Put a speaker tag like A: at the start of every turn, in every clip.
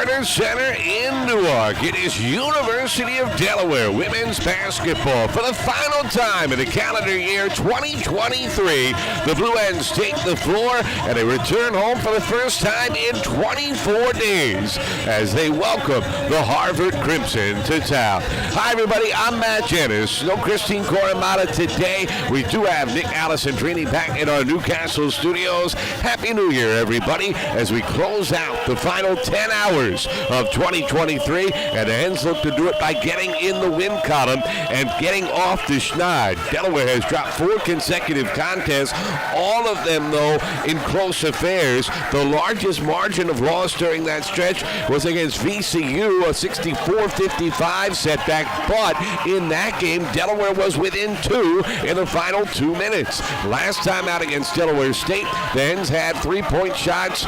A: Carter Center in Newark. It is University of Delaware women's basketball. For the final time in the calendar year 2023, the Blue Hens take the floor and they return home for the first time in 24 days as they welcome the Harvard Crimson to town. Hi, everybody. I'm Matt Jennings. No Christine Coramata today. We do have Nick Alessandrini back in our Newcastle studios. Happy New Year, everybody, as we close out the final 10 hours of 2023. And the Hens look to do it by getting in the win column and getting off the schneid. Delaware has dropped 4 consecutive contests, all of them, though, in close affairs. The largest margin of loss during that stretch was against VCU, a 64-55 setback. But in that game, Delaware was within 2 in the final 2 minutes. Last time out against Delaware State, the Hens had 3-point shots,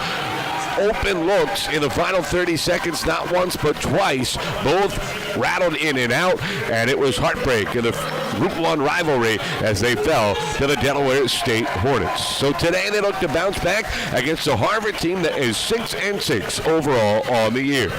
A: open looks in the final 30 seconds, not once but twice. Both rattled in and out, and it was heartbreak in the Group 1 rivalry as they fell to the Delaware State Hornets. So today they look to bounce back against a Harvard team that is 6-6 overall on the year.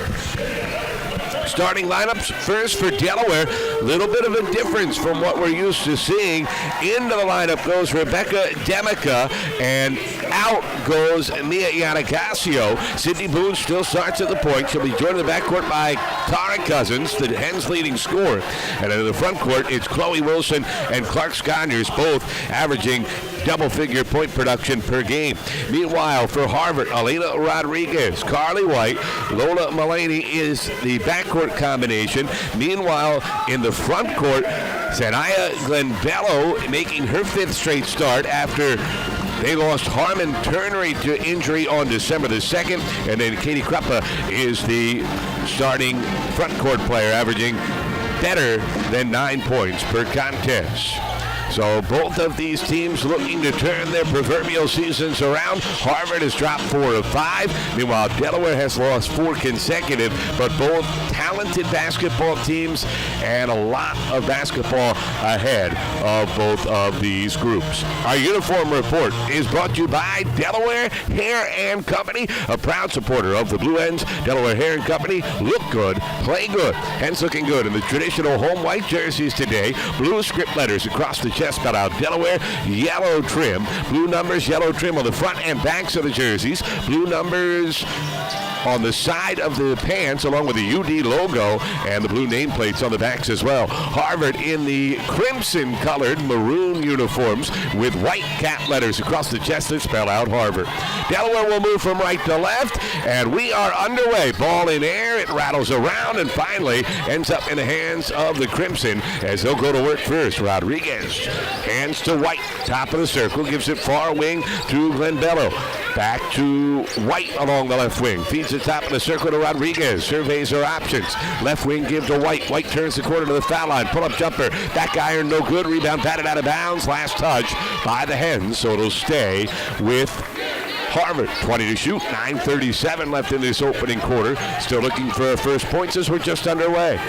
A: Starting lineups first for Delaware, a little bit of a difference from what we're used to seeing. Into the lineup goes Rebecca Demica, and out goes Mia Yannicasio. Sydney Boone still starts at the point. She'll be joined in the backcourt by Tara Cousins, the Hens' leading scorer. And in the front court, it's Chloe Wilson and Clark Sconyers, both averaging double-figure point production per game. Meanwhile, for Harvard, Elena Rodriguez, Carly White, Lola Mulaney is the backcourt combination. Meanwhile, in the front court, Sanaya Glenbello making her 5th straight start after they lost Harmon Turnery to injury on December the 2nd. And then Katie Kruppa is the starting front court player, averaging better than 9 points per contest. So both of these teams looking to turn their proverbial seasons around. Harvard has dropped 4 of 5. Meanwhile, Delaware has lost 4 consecutive, but both talented basketball teams and a lot of basketball ahead of both of these groups. Our uniform report is brought to you by Delaware Hair and Company, a proud supporter of the Blue Hens. Delaware Hair and Company, look good, play good. Hens looking good in the traditional home white jerseys today. Blue script letters across the chest spelled out Delaware, yellow trim, blue numbers, yellow trim on the front and backs of the jerseys, blue numbers on the side of the pants along with the UD logo and the blue nameplates on the backs as well. Harvard in the crimson colored maroon uniforms with white cap letters across the chest that spell out Harvard. Delaware will move from right to left, and we are underway. Ball in air, it rattles around and finally ends up in the hands of the Crimson as they'll go to work first. Rodriguez hands to White, top of the circle, gives it far wing to Glenbello. Back to White along the left wing. Feeds the top of the circle to Rodriguez. Surveys her options. Left wing give to White. White turns the corner to the foul line. Pull-up jumper. Back iron, no good. Rebound batted out of bounds. Last touch by the Hens, so it'll stay with Harvard. 20 to shoot. 9:37 left in this opening quarter. Still looking for our first points as we're just underway.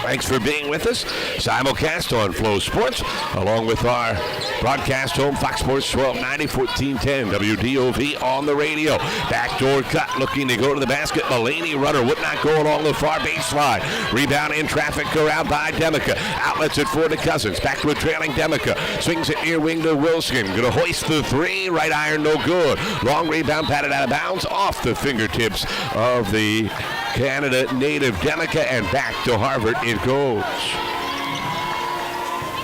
A: Thanks for being with us. Simulcast on Flow Sports, along with our broadcast home, Fox Sports 1290, 1410, WDOV on the radio. Backdoor cut, looking to go to the basket. Mulaney runner would not go along the far baseline. Rebound in traffic around by Demica. Outlets it for the Cousins. Back to a trailing Demica. Swings it near wing to Wilson. Going to hoist the 3. Right iron, no good. Long rebound, patted out of bounds, off the fingertips of the Canada native Demica, and back to Harvard it goes.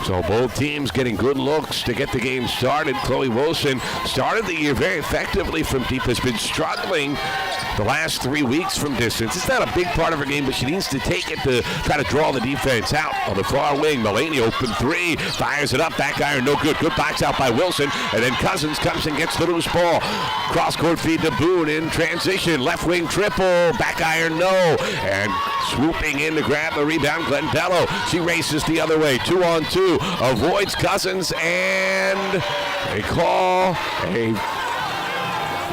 A: So both teams getting good looks to get the game started. Chloe Wilson started the year very effectively from deep, has been struggling the last 3 weeks from distance. It's not a big part of her game, but she needs to take it to try to draw the defense out. On the far wing, Mulaney open 3, fires it up, back iron, no good. Good box out by Wilson, and then Cousins comes and gets the loose ball. Cross-court feed to Boone in transition. Left wing triple, back iron, no. And swooping in to grab the rebound, Glenbello. She races the other way, 2-on-2. Avoids Cousins, and they call a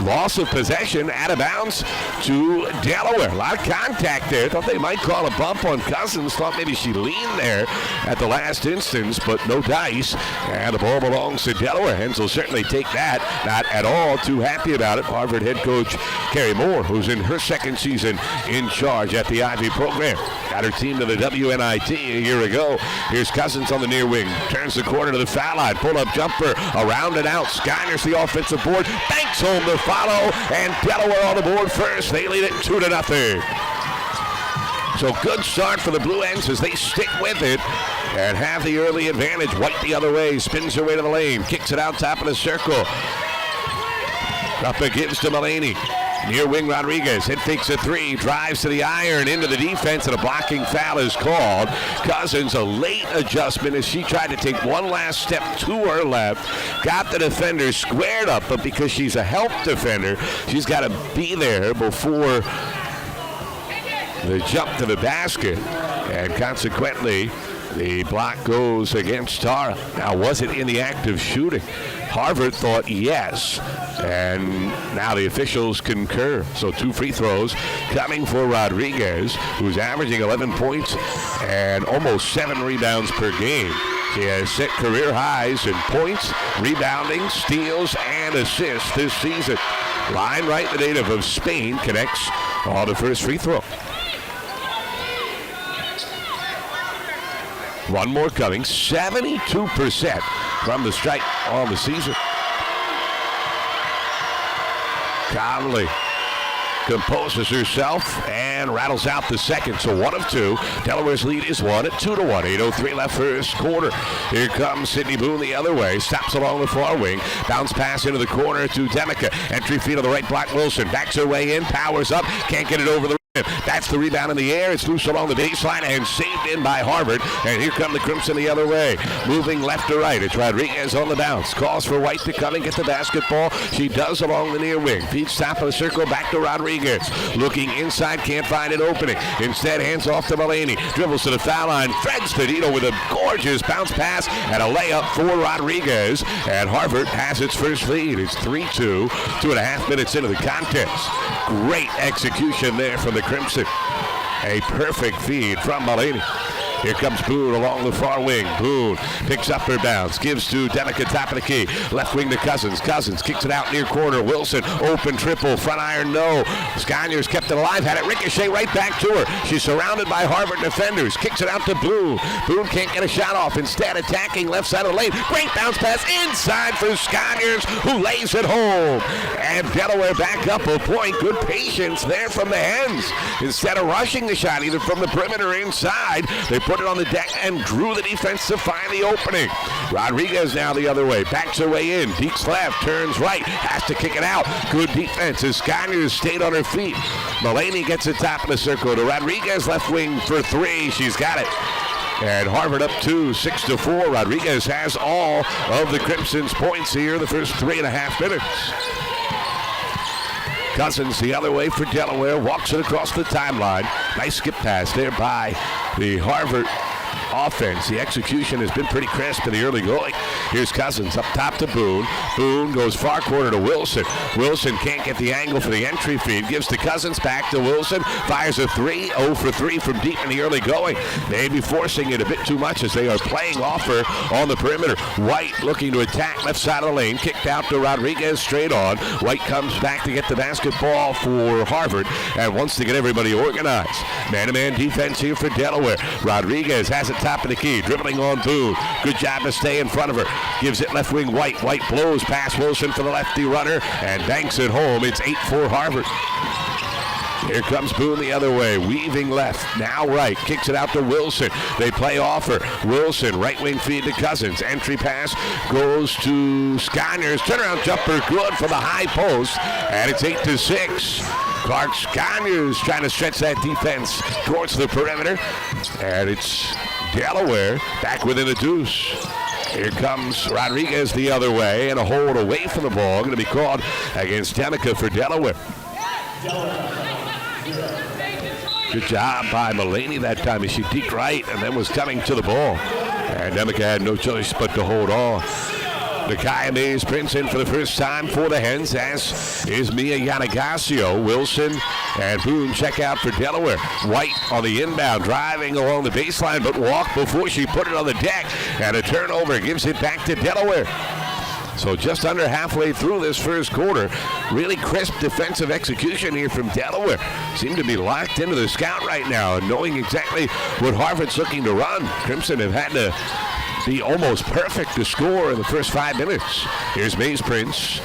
A: Loss of possession, out of bounds to Delaware. A lot of contact there. Thought they might call a bump on Cousins. Thought maybe she leaned there at the last instance, but no dice. And the ball belongs to Delaware. Hens will certainly take that. Not at all too happy about it. Harvard head coach Carrie Moore, who's in her second season in charge at the Ivy program. Got her team to the WNIT a year ago. Here's Cousins on the near wing. Turns the corner to the foul line. Pull-up jumper. Around and out. Skyner's the offensive board. Banks home to follow. And Delaware on the board first. They lead it 2-0. So good start for the Blue Hens as they stick with it and have the early advantage. White the other way. Spins her way to the lane. Kicks it out top of the circle. Ruppa gives to Mullaney. Near wing Rodriguez, head fakes a three, drives to the iron, into the defense, and a blocking foul is called. Cousins, a late adjustment as she tried to take one last step to her left. Got the defender squared up, but because she's a help defender, she's got to be there before the jump to the basket. And consequently, the block goes against Tara. Now, was it in the act of shooting? Harvard thought yes, and now the officials concur. So 2 free throws coming for Rodriguez, who's averaging 11 points and almost 7 rebounds per game. She has set career highs in points, rebounding, steals, and assists this season. Line right, the native of Spain, connects on the first free throw. One more coming, 72% from the strike on the season. Conley composes herself and rattles out the second. So 1 of 2. Delaware's lead is 1 at 2-1. 8:03 left first quarter. Here comes Sydney Boone the other way. Stops along the far wing. Bounce pass into the corner to Demica. Entry feed on the right block. Wilson backs her way in. Powers up. Can't get it over the rim. That's the rebound in the air. It's loose along the baseline and saved in by Harvard. And here come the Crimson the other way. Moving left to right. It's Rodriguez on the bounce. Calls for White to come and get the basketball. She does along the near wing. Feeds top of the circle back to Rodriguez. Looking inside. Can't find an opening. Instead, hands off to Mullaney. Dribbles to the foul line. Threads the needle with a gorgeous bounce pass and a layup for Rodriguez. And Harvard has its first lead. It's 3-2. 2.5 minutes into the contest. Great execution there from the Crimson. A perfect feed from Mullaney. Here comes Boone along the far wing. Boone picks up her bounce, gives to Demica, top of the key. Left wing to Cousins. Cousins kicks it out near corner. Wilson, open triple, front iron, no. Scanyers kept it alive, had it ricochet right back to her. She's surrounded by Harvard defenders. Kicks it out to Boone. Boone can't get a shot off. Instead, attacking left side of the lane. Great bounce pass inside for Scanyers, who lays it home. And Delaware back up a point. Good patience there from the Hens. Instead of rushing the shot, either from the perimeter or inside, they put it on the deck and drew the defense to find the opening. Rodriguez now the other way. Backs her way in. Deeks left. Turns right. Has to kick it out. Good defense as Skyner stayed on her feet. Mullaney gets the top of the circle to Rodriguez. Left wing for 3. She's got it. And Harvard up 2, 6-4. Rodriguez has all of the Crimson's points here the first 3.5 minutes. Cousins the other way for Delaware. Walks it across the timeline. Nice skip pass there by the Harvard offense. The execution has been pretty crisp in the early going. Here's Cousins up top to Boone. Boone goes far corner to Wilson. Wilson can't get the angle for the entry feed. Gives to Cousins, back to Wilson. Fires a 3, 0 for 3 from deep in the early going. Maybe forcing it a bit too much as they are playing off her on the perimeter. White looking to attack left side of the lane. Kicked out to Rodriguez straight on. White comes back to get the basketball for Harvard and wants to get everybody organized. Man-to-man defense here for Delaware. Rodriguez has it top of the key, dribbling on Boone. Good job to stay in front of her. Gives it left wing White. White blows past Wilson for the lefty runner and banks it home. It's 8-4 Harvard. Here comes Boone the other way, weaving left, now right, kicks it out to Wilson. They play off her. Wilson, right wing feed to Cousins. Entry pass goes to Scanyers. Turnaround jumper good for the high post, and it's 8-6. Clark Scanyers trying to stretch that defense towards the perimeter, and it's Delaware back within a deuce. Here comes Rodriguez the other way, and a hold away from the ball. Going to be called against Demica for Delaware. Good job by Mullaney that time as she deked right and then was coming to the ball. And Demica had no choice but to hold on. Nakia Mays Prince in for the first time for the Hens, as is Mia Yanagasio. Wilson and Boone check out for Delaware. White on the inbound, driving along the baseline, but walked before she put it on the deck. And a turnover gives it back to Delaware. So just under halfway through this first quarter, really crisp defensive execution here from Delaware. Seem to be locked into the scout right now and knowing exactly what Harvard's looking to run. Crimson have had to be almost perfect to score in the first 5 minutes. Here's Mays Prince.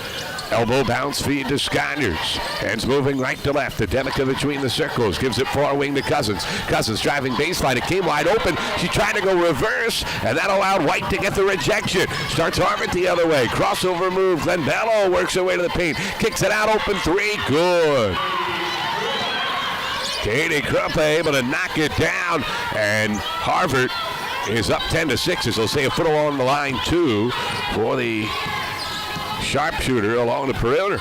A: Elbow bounce feed to Scanyers. Hands moving right to left. Demika between the circles. Gives it far wing to Cousins. Cousins driving baseline. It came wide open. She tried to go reverse, and that allowed White to get the rejection. Starts Harvard the other way. Crossover move. Glenn Bello works her way to the paint. Kicks it out. Open three. Good. Katie Krupa able to knock it down, and Harvard is up 10-6 as they'll say a foot along the line, too, for the sharpshooter along the perimeter.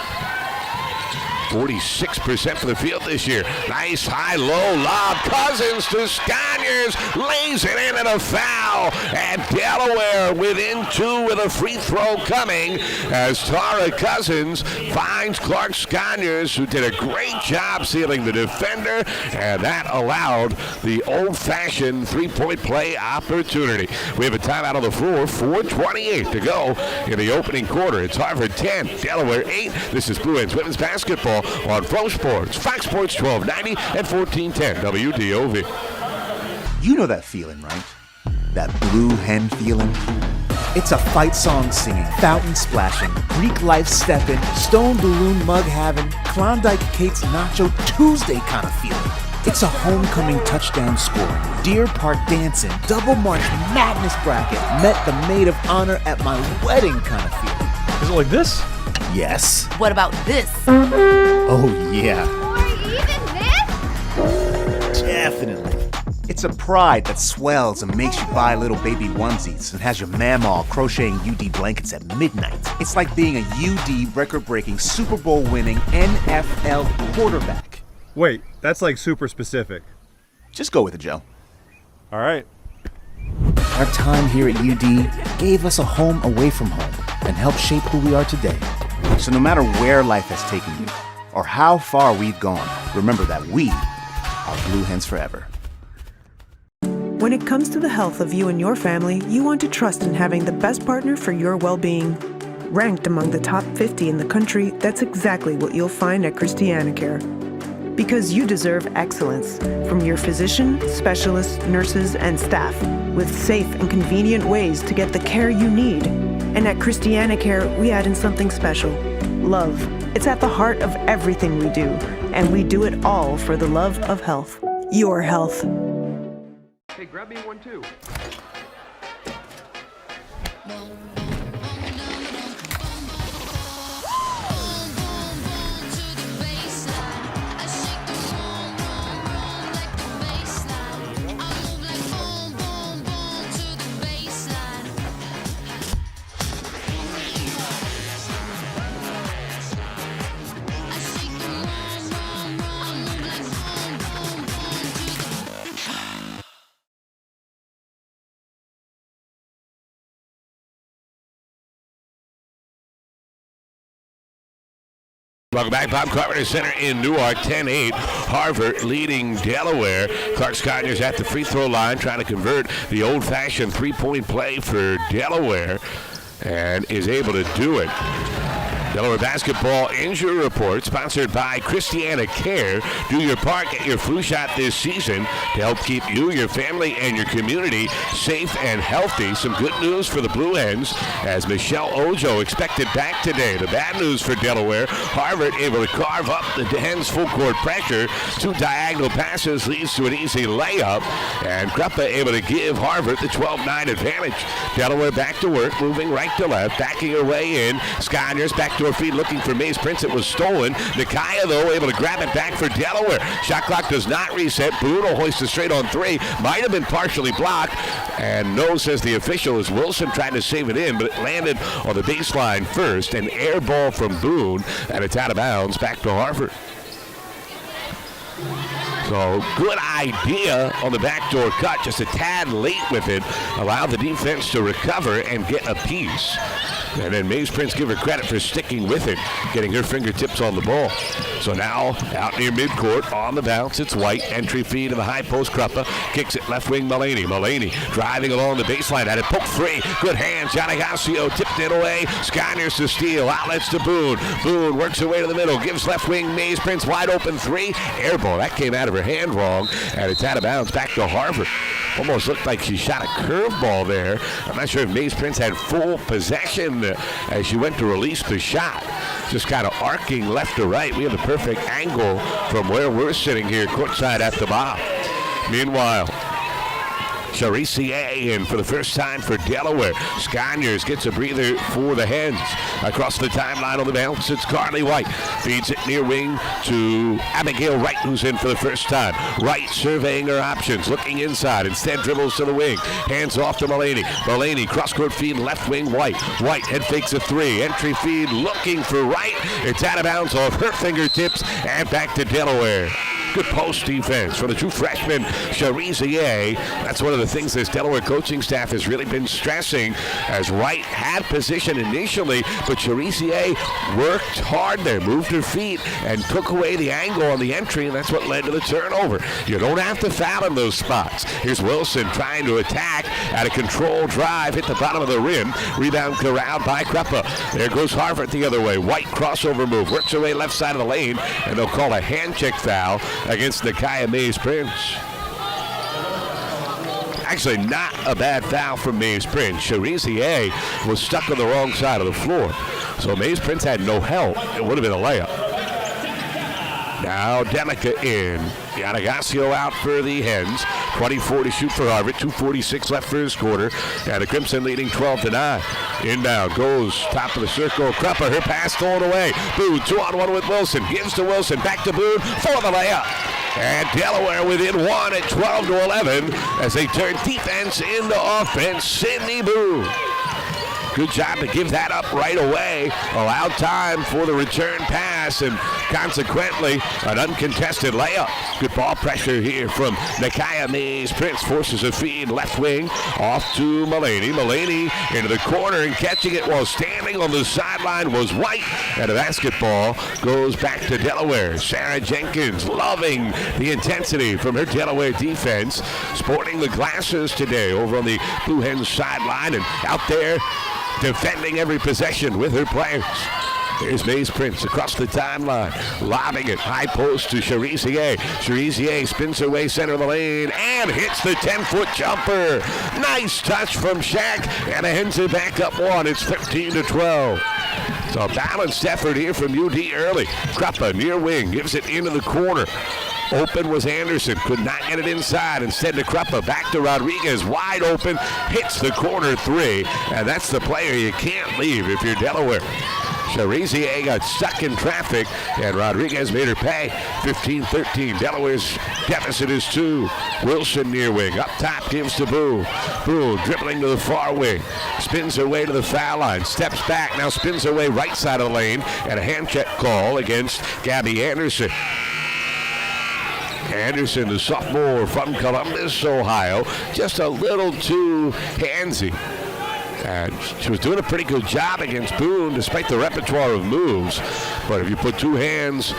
A: 46% for the field this year. Nice high-low lob. Cousins to Scanyers. Lays it in and a foul. And Delaware within 2 with a free throw coming as Tara Cousins finds Clark Scanyers, who did a great job sealing the defender, and that allowed the old-fashioned three-point play opportunity. We have a timeout on the floor. 4:28 to go in the opening quarter. It's Harvard 10, Delaware 8. This is Blue Hens women's basketball on Flow Sports, Fox Sports 1290 and 1410 WDOV.
B: You know that feeling, right? That blue hen feeling? It's a fight song singing, fountain splashing, Greek life stepping, stone balloon mug having, Klondike Kate's Nacho Tuesday kind of feeling. It's a homecoming touchdown scoring, Deer Park dancing, double march madness bracket, met the maid of honor at my wedding kind of feeling.
C: Is it like this?
B: Yes.
D: What about this?
B: Oh, yeah.
D: Or even this?
B: Definitely. It's a pride that swells and makes you buy little baby onesies and has your mamaw crocheting UD blankets at midnight. It's like being a UD record-breaking Super Bowl-winning NFL quarterback.
C: Wait, that's like super specific.
B: Just go with it, Joe.
C: All right.
B: Our time here at UD gave us a home away from home and helped shape who we are today. So no matter where life has taken you or how far we've gone, remember that we are Blue Hens forever.
E: When it comes to the health of you and your family, you want to trust in having the best partner for your well-being. Ranked among the top 50 in the country, that's exactly what you'll find at ChristianaCare. Because you deserve excellence from your physician, specialists, nurses, and staff, with safe and convenient ways to get the care you need. And at ChristianaCare, we add in something special: love. It's at the heart of everything we do, and we do it all for the love of health. Your health.
F: Hey, grab me one too.
A: Welcome back. Bob Carpenter Center in Newark, 10-8. Harvard leading Delaware. Clark Scanyers at the free throw line trying to convert the old-fashioned three-point play for Delaware and is able to do it. Delaware basketball injury report sponsored by ChristianaCare. Do your part, get your flu shot this season to help keep you, your family, and your community safe and healthy. Some good news for the Blue Hens as Michelle Ojo expected back today. The bad news for Delaware, Harvard able to carve up the Hens full court pressure. 2 diagonal passes leads to an easy layup, and Krupa able to give Harvard the 12-9 advantage. Delaware back to work, moving right to left, backing her way in. Scanyers back to her feet looking for Mays Prince. It was stolen. Nakia, though, able to grab it back for Delaware. Shot clock does not reset. Bruno hoists it straight on 3. Might have been partially blocked. And no, says the official, as Wilson trying to save it in, but it landed on the baseline first. An air ball from Boone, and it's out of bounds back to Harvard. So good idea on the backdoor cut, just a tad late with it. Allowed the defense to recover and get a piece. And then Maze Prince give her credit for sticking with it, getting her fingertips on the ball. So now out near midcourt on the bounce, it's White. Entry feed to the high post. Kruppa kicks it left wing. Mulaney driving along the baseline. Had it poked free. Good hands. Giannigasio tipped it away. Skyner's to steal. Outlets to Boone. Boone works her way to the middle. Gives left wing Maze Prince wide open three. Air ball. That came out of her hand wrong. And it's out of bounds back to Harvard. Almost looked like she shot a curveball there. I'm not sure if Maze Prince had full possession as she went to release the shot. Just kind of arcing left to right. We have the perfect angle from where we're sitting here courtside at the bar. Meanwhile, CAA in for the first time for Delaware. Sconyers gets a breather for the Hens. Across the timeline on the bounce, it's Carly White. Feeds it near wing to Abigail Wright, who's in for the first time. Wright surveying her options, looking inside. Instead dribbles to the wing. Hands off to Mulaney, cross-court feed, left wing White. White head fakes a three. Entry feed looking for Wright. It's out of bounds off her fingertips and back to Delaware. Good post defense for the true freshman, Charizier. That's one of the things this Delaware coaching staff has really been stressing, as Wright had position initially, but Charizier worked hard there, moved her feet, and took away the angle on the entry, and that's what led to the turnover. You don't have to foul in those spots. Here's Wilson trying to attack at a controlled drive, hit the bottom of the rim. Rebound corralled by Kruppa. There goes Harvard the other way. White crossover move, works away left side of the lane, and they'll call a hand check foul against Nakia Maze Prince. Actually, not a bad foul from Maze Prince. Charizier was stuck on the wrong side of the floor. So Maze Prince had no help. It would have been a layup. Now Demica in. Giannigasio out for the Hens. 24 to shoot for Harvard. 2:46 left for his quarter. And the Crimson leading 12-9. Inbound goes top of the circle. Kruppa, her pass stolen away. Boone 2-on-1 with Wilson. Gives to Wilson. Back to Boone for the layup. And Delaware within one at 12-11 as they turn defense into offense. Sydney Boone. Good job to give that up right away. Allowed time for the return pass and consequently an uncontested layup. Good ball pressure here from Nakia Maze Prince. Forces a feed left wing off to Mulaney. Mulaney into the corner and catching it while standing on the sideline was White. And a basketball goes back to Delaware. Sarah Jenkins loving the intensity from her Delaware defense. Sporting the glasses today over on the Blue Hens sideline and out there defending every possession with her players. Here's Maze Prince across the timeline, lobbing it high post to Charizier. Charizier spins her way center of the lane and hits the 10-foot jumper. Nice touch from Shaq, and the Hens are back up one. It's 15-12. So a balanced effort here from UD early. Kruppa near wing, gives it into the corner. Open was Anderson, could not get it inside. Instead to Kruppa, back to Rodriguez, wide open, hits the corner three, and that's the player you can't leave if you're Delaware. Charizier got stuck in traffic, and Rodriguez made her pay. 15-13. Delaware's deficit is 2. Wilson near wing. Up top gives to Boone. Boone dribbling to the far wing. Spins her way to the foul line. Steps back. Now spins her way right side of the lane. And a hand check call against Gabby Anderson. Anderson, the sophomore from Columbus, Ohio. Just a little too handsy. And she was doing a pretty good job against Boone despite the repertoire of moves. But if you put two hands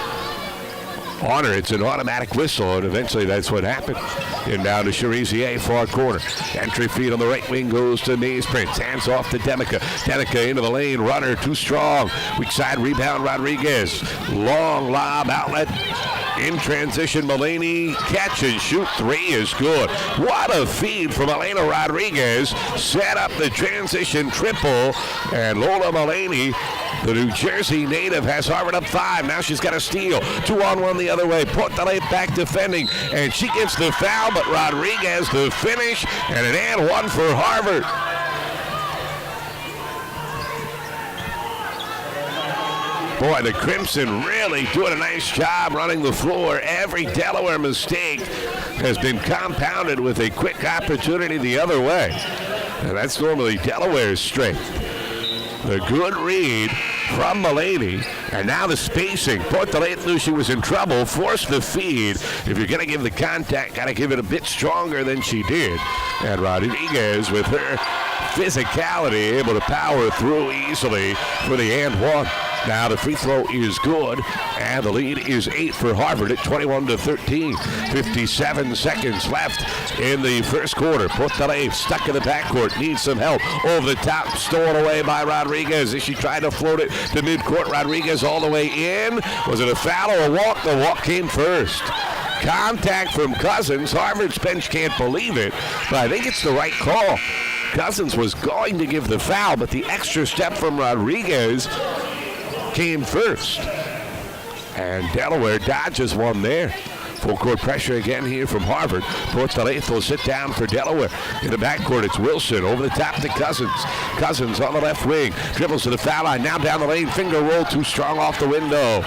A: on her, it's an automatic whistle, and eventually that's what happened. And down to Charizier, far corner. Entry feed on the right wing goes to Maze Prince. Hands off to Demica. Demica into the lane. Runner too strong. Weak side rebound, Rodriguez. Long lob outlet. In transition, Mulaney, catch and shoot three is good. What a feed from Elena Rodriguez. Set up the transition triple, and Lola Mulaney, the New Jersey native, has Harvard up 5. Now she's got a steal. 2-on-1 the other way. Portalate back defending, and she gets the foul, but Rodriguez the finish, and an and one for Harvard. Boy, the Crimson really doing a nice job running the floor. Every Delaware mistake has been compounded with a quick opportunity the other way. And that's normally Delaware's strength. The good read from Mulaney, and now the spacing. Portalate knew she was in trouble, forced the feed. If you're going to give the contact, got to give it a bit stronger than she did. And Rodriguez with her physicality, able to power through easily for the and one. Now the free throw is good, and the lead is 8 for Harvard at 21-13. 57 seconds left in the first quarter. Portale stuck in the backcourt, needs some help. Over the top, stolen away by Rodriguez as she tried to float it to midcourt. Rodriguez all the way in. Was it a foul or a walk? The walk came first. Contact from Cousins. Harvard's bench can't believe it, but I think it's the right call. Cousins was going to give the foul, but the extra step from Rodriguez came first. And Delaware dodges one there. Full court pressure again here from Harvard. Portale will sit down for Delaware. In the backcourt, it's Wilson over the top to Cousins. Cousins on the left wing. Dribbles to the foul line. Now down the lane. Finger roll too strong off the window.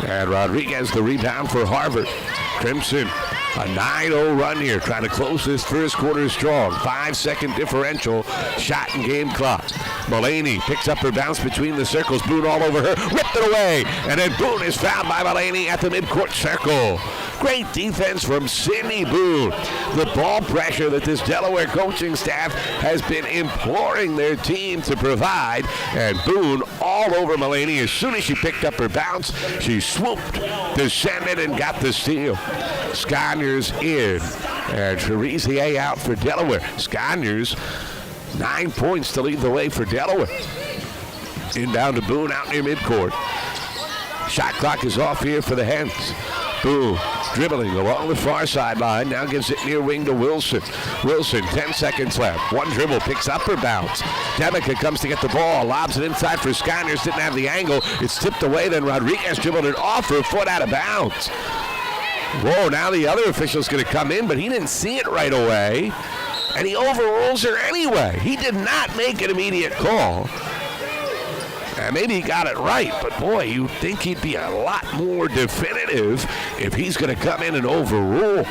A: And Rodriguez the rebound for Harvard. Crimson, a 9-0 run here, trying to close this first quarter strong. 5-second differential, shot and game clock. Mulaney picks up her bounce between the circles. Boone all over her, whipped it away. And then Boone is fouled by Mulaney at the midcourt circle. Great defense from Sydney Boone. The ball pressure that this Delaware coaching staff has been imploring their team to provide. And Boone all over Mulaney. As soon as she picked up her bounce, she swooped, descended, and got the steal. Sconyers in, and Cherizier out for Delaware. Sconyers, 9 points to lead the way for Delaware. Inbound to Boone out near midcourt. Shot clock is off here for the Hens. Boone dribbling along the far sideline, now gives it near wing to Wilson. Wilson, 10 seconds left. One dribble, picks up her bounce. Demica comes to get the ball, lobs it inside for Sconyers, didn't have the angle. It's tipped away, then Rodriguez dribbled it off her foot out of bounds. Whoa, now the other official's going to come in, but he didn't see it right away, and he overrules her anyway. He did not make an immediate call. And maybe he got it right, but boy, you'd think he'd be a lot more definitive if he's going to come in and overrule.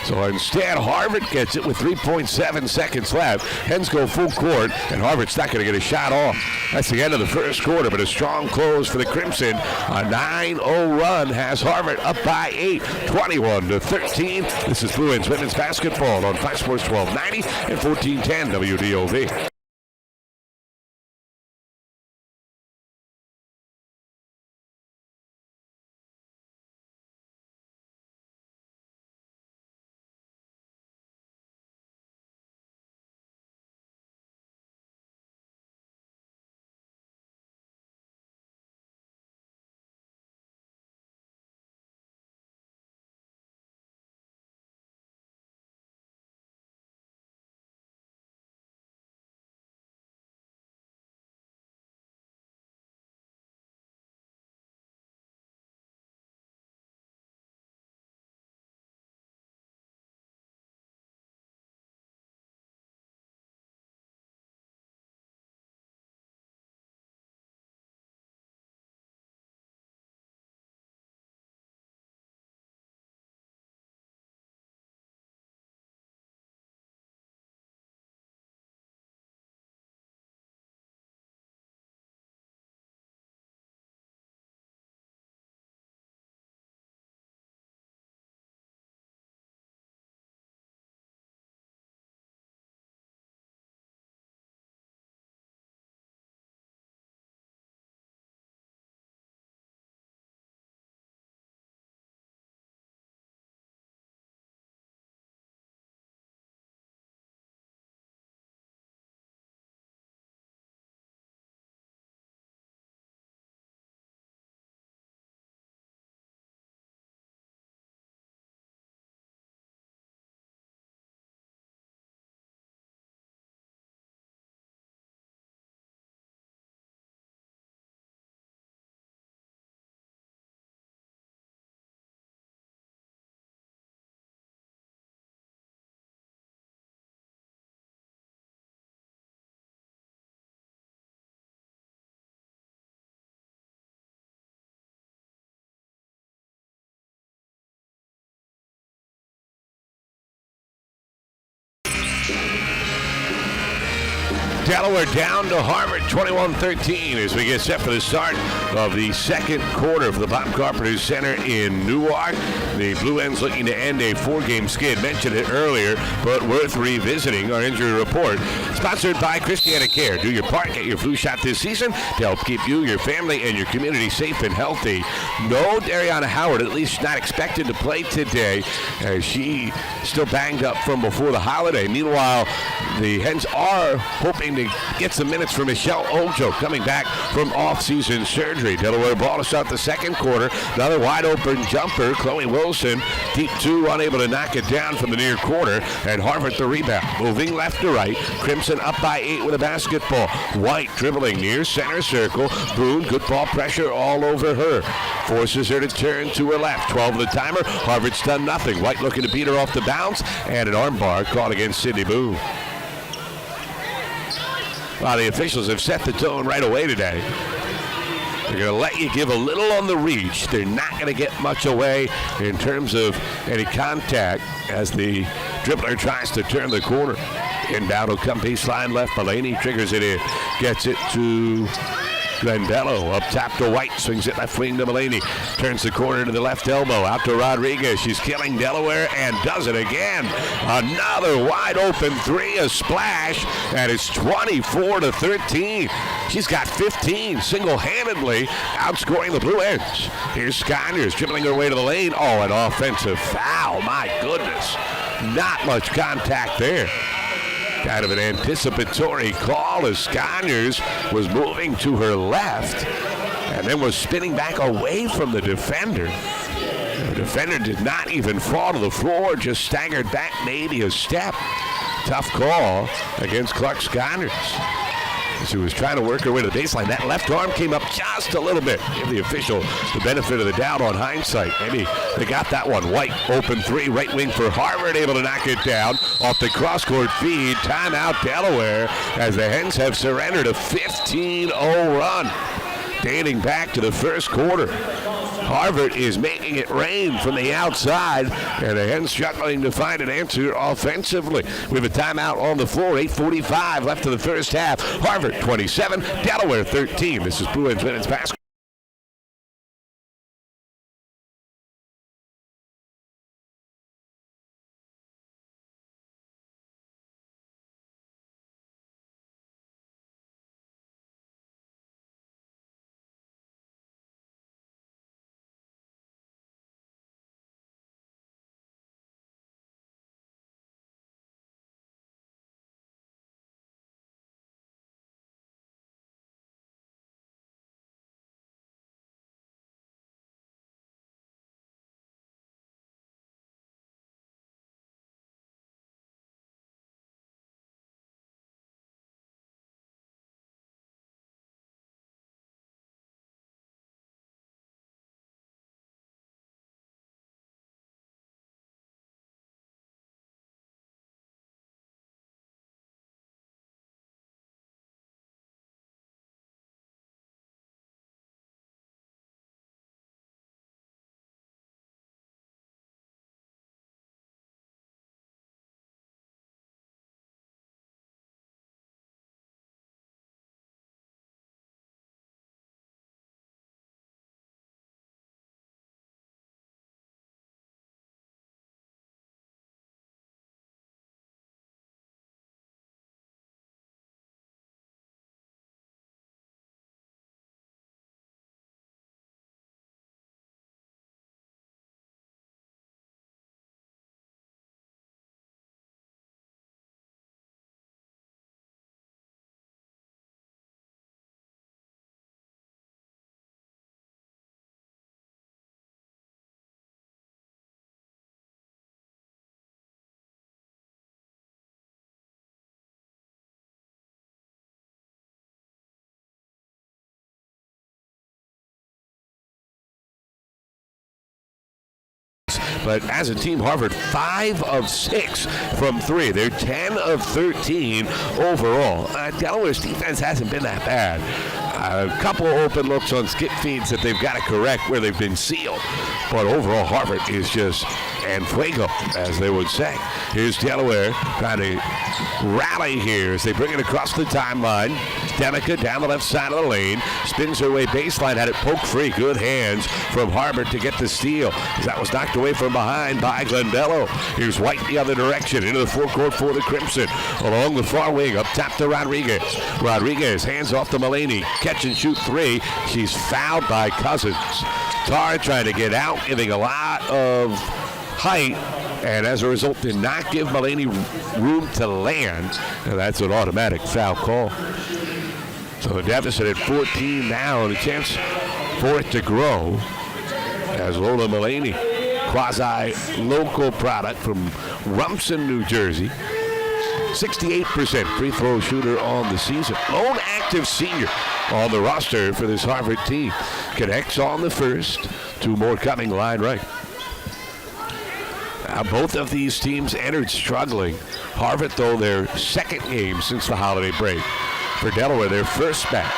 A: So instead, Harvard gets it with 3.7 seconds left. Hens go full court, and Harvard's not going to get a shot off. That's the end of the first quarter, but a strong close for the Crimson. A 9-0 run has Harvard up by 8, 21-13. This is Bruins women's basketball on Fox Sports 1290 and 1410 WDOV. Delaware down to Harvard, 21-13 as we get set for the start of the second quarter for the Bob Carpenter Center in Newark. The Blue Hens looking to end a 4-game skid. Mentioned it earlier, but worth revisiting. Our injury report sponsored by Christiana Care. Do your part, get your flu shot this season to help keep you, your family, and your community safe and healthy. No Dariana Howard, at least not expected to play today, as she still banged up from before the holiday. Meanwhile, the Hens are hoping to get some minutes for Michelle Ojo coming back from off-season surgery. Delaware ball to start the second quarter. Another wide-open jumper. Chloe Wilson, deep two, unable to knock it down from the near corner. And Harvard the rebound. Moving left to right. Crimson up by 8 with a basketball. White dribbling near center circle. Boone, good ball pressure all over her. Forces her to turn to her left. 12 the timer. Harvard's done nothing. White looking to beat her off the bounce. And an armbar caught against Sydney Boone. Well, the officials have set the tone right away today. They're going to let you give a little on the reach. They're not going to get much away in terms of any contact as the dribbler tries to turn the corner. Inbound will come baseline left. Mulaney triggers it in. Gets it to Grandello. Up top to White. Swings it left wing to Mulaney. Turns the corner to the left elbow. Out to Rodriguez. She's killing Delaware and does it again. Another wide open three. A splash. And it's 24-13. She's got 15 single-handedly outscoring the Blue Hens. Here's Sconners dribbling her way to the lane. Oh, an offensive foul. My goodness. Not much contact there. Kind of an anticipatory call as Sconners was moving to her left and then was spinning back away from the defender. The defender did not even fall to the floor, just staggered back maybe a step. Tough call against Clark Sconners. She was trying to work her way to the baseline. That left arm came up just a little bit. Give the official the benefit of the doubt on hindsight. Maybe they got that one. White, open three, right wing for Harvard, able to knock it down off the cross-court feed. Timeout Delaware as the Hens have surrendered a 15-0 run dating back to the first quarter. Harvard is making it rain from the outside, and the Hens struggling to find an answer offensively. We have a timeout on the floor, 8:45 left in the first half. Harvard 27, Delaware 13. This is Blue Hens Women's Basketball. But as a team, Harvard 5 of 6 from 3. They're 10 of 13 overall. Delaware's defense hasn't been that bad. A couple open looks on skip feeds that they've got to correct where they've been sealed. But overall, Harvard is just and fuego, as they would say. Here's Delaware trying to rally here as they bring it across the timeline. Denica down the left side of the lane, spins her way baseline, had it poke free. Good hands from Harbert to get the steal. That was knocked away from behind by Glendello. Here's White the other direction into the forecourt for the Crimson. Along the far wing, up top to Rodriguez. Rodriguez hands off to Mulaney. Catch and shoot three. She's fouled by Cousins. Tar trying to get out, giving a lot of height, and as a result did not give Mulaney room to land. And that's an automatic foul call. So the deficit at 14 now, and a chance for it to grow as Lola Mulaney, quasi-local product from Rumson, New Jersey, 68% free throw shooter on the season. Lone active senior on the roster for this Harvard team. Connects on the first, two more coming line right. Now both of these teams entered struggling. Harvard, though, their second game since the holiday break. For Delaware, their first back.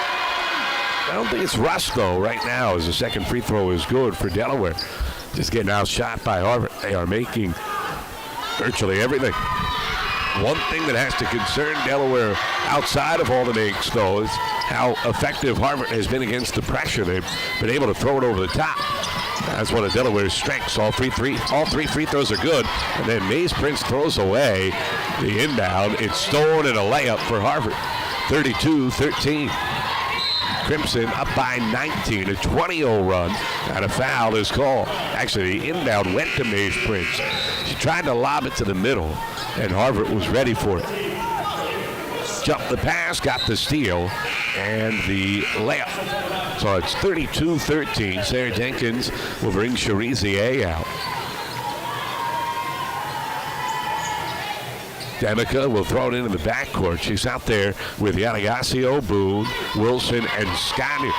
A: I don't think it's rust, though, right now, as the second free throw is good for Delaware. Just getting outshot by Harvard. They are making virtually everything. One thing that has to concern Delaware outside of all the makes, though, is how effective Harvard has been against the pressure. They've been able to throw it over the top. That's one of Delaware's strengths. All three free throws are good. And then Mays Prince throws away the inbound. It's stolen and a layup for Harvard. 32-13. Crimson up by 19, a 20-0 run, and a foul is called. Actually, the inbound went to Mays Prince. She tried to lob it to the middle, and Harvard was ready for it. Jumped the pass, got the steal, and the layup. So it's 32-13. Sarah Jenkins will bring Cherizier out. Denica will throw it into the backcourt. She's out there with Yanagasio, Boone, Wilson, and Scotty.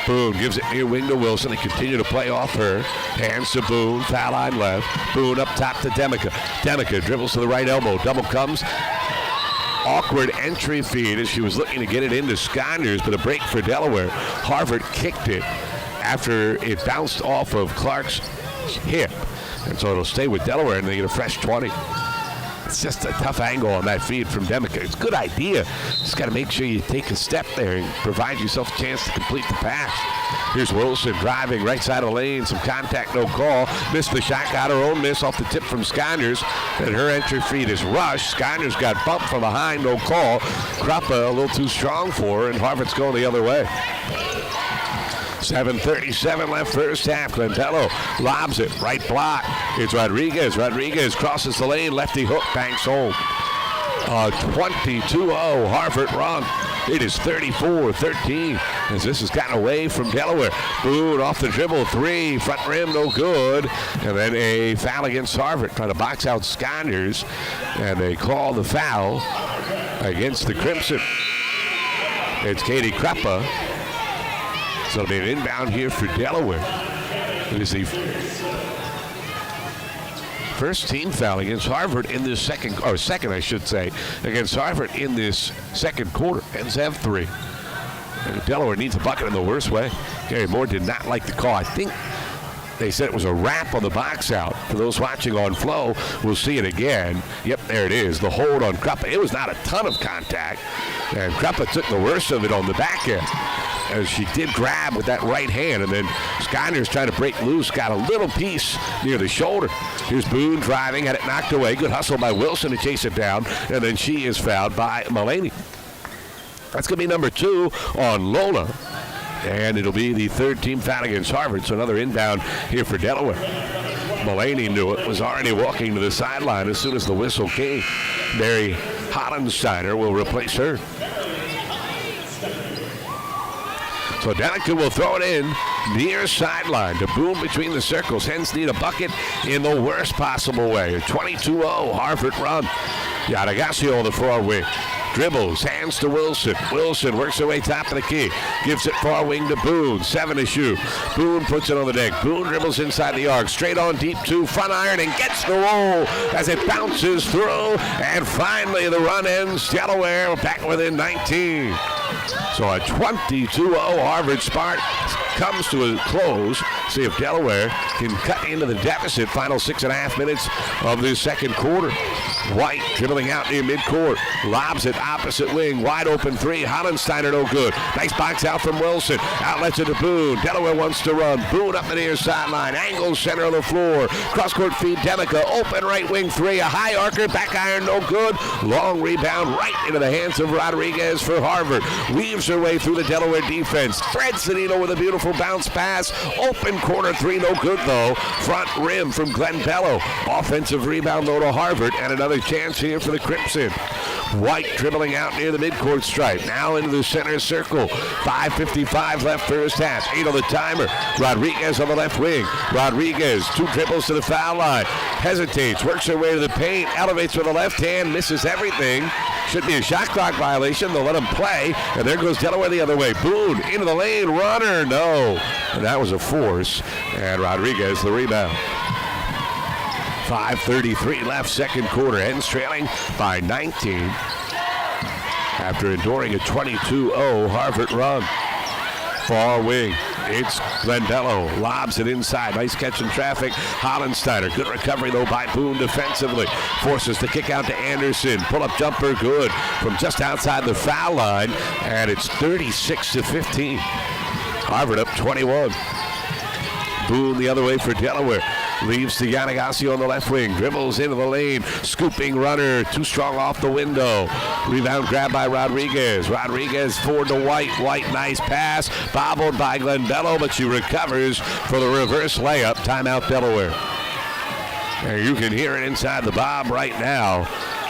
A: Boone gives it near wing to Wilson. They continue to play off her. Hands to Boone. Foul line left. Boone up top to Denica. Denica dribbles to the right elbow. Double comes. Awkward entry feed as she was looking to get it into Sconners, but a break for Delaware. Harvard kicked it after it bounced off of Clark's hip. And so it'll stay with Delaware, and they get a fresh 20. It's just a tough angle on that feed from Denica. It's a good idea. Just got to make sure you take a step there and provide yourself a chance to complete the pass. Here's Wilson driving right side of the lane. Some contact, no call. Missed the shot, got her own miss off the tip from Sconners. And her entry feed is rushed. Sconners got bumped from behind, no call. Kruppa a little too strong for her, and Harvard's going the other way. 7:37 left first half. Glendello lobs it, right block. It's Rodriguez. Rodriguez crosses the lane, lefty hook, banks home. 22-0 Harvard run. It is 34-13 as this has gotten away from Delaware. Boone off the dribble, three, front rim, no good. And then a foul against Harvard, trying to box out Sconners. And they call the foul against the Crimson. It's Katie Kruppa. So it'll be an inbound here for Delaware. It is the first team foul against Harvard in this second I should say, against Harvard in this second quarter. Ends have three. And Delaware needs a bucket in the worst way. Gary Moore did not like the call. I think they said it was a wrap on the box out. For those watching on Flo, we'll see it again. Yep, there it is. The hold on Kruppa. It was not a ton of contact. And Kruppa took the worst of it on the back end, as she did grab with that right hand, and then Sconners trying to break loose, got a little piece near the shoulder. Here's Boone driving, had it knocked away. Good hustle by Wilson to chase it down, and then she is fouled by Mulaney. That's going to be number 2 on Lola, and it'll be the third team foul against Harvard, so another inbound here for Delaware. Mulaney knew it, was already walking to the sideline as soon as the whistle came. Mary Hollensteiner will replace her. So Denica will throw it in near sideline to Boone between the circles. Hens need a bucket in the worst possible way. A 22-0 Harvard run. Yanagasio on the far wing. Dribbles, hands to Wilson. Wilson works her way top of the key. Gives it far wing to Boone. 7 to shoot. Boone puts it on the deck. Boone dribbles inside the arc. Straight on deep to front iron and gets the roll as it bounces through. And finally the run ends. Delaware back within 19. So a 22-0 Harvard Spartans. comes to a close. See if Delaware can cut into the deficit. Final 6.5 minutes of the second quarter. White dribbling out near midcourt. Lobs it opposite wing. Wide open three. Hollensteiner no good. Nice box out from Wilson. Outlets it to Boone. Delaware wants to run. Boone up the near sideline. Angles center of the floor. Cross-court feed Demica. Open right wing three. A high archer. Back iron no good. Long rebound right into the hands of Rodriguez for Harvard. Weaves her way through the Delaware defense. Threads the needle with a beautiful bounce pass. Open corner three no good though. Front rim from Glenn Bello. Offensive rebound though to Harvard. And another chance here for the Crimson. White dribbling out near the midcourt stripe. Now into the center circle. 5:55 left first half. 8 on the timer. Rodriguez on the left wing. Rodriguez, 2 dribbles to the foul line. Hesitates, works her way to the paint, elevates with the left hand, misses everything. Should be a shot clock violation. They'll let him play. And there goes Delaware the other way. Boone into the lane. Runner. No. And that was a force. And Rodriguez the rebound. 5:33 left, second quarter. Ends trailing by 19 after enduring a 22-0 Harvard run. Far wing. It's Glenn Bello. Lobs it inside. Nice catch in traffic. Hollensteiner. Good recovery, though, by Boone defensively. Forces the kick out to Anderson. Pull-up jumper good from just outside the foul line. And it's 36-15. Harvard up 21. Boone the other way for Delaware. Leaves to Yanagasi on the left wing. Dribbles into the lane. Scooping runner. Too strong off the window. Rebound grab by Rodriguez. Rodriguez forward to White. White, nice pass. Bobbled by Glenn Bello, but she recovers for the reverse layup. Timeout Delaware. And you can hear it inside the bob right now.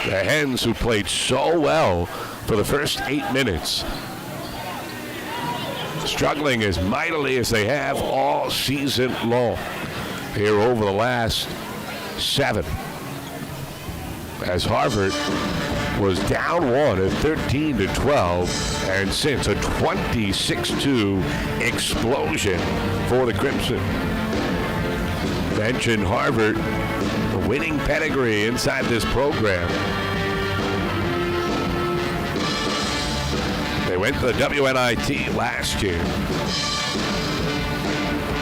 A: The Hens, who played so well for the first 8 minutes, struggling as mightily as they have all season long. Here over the last 7, as Harvard was down 1 at 13-12, and since a 26-2 explosion for the Crimson. Mentioned Harvard, the winning pedigree inside this program. They went to the WNIT last year.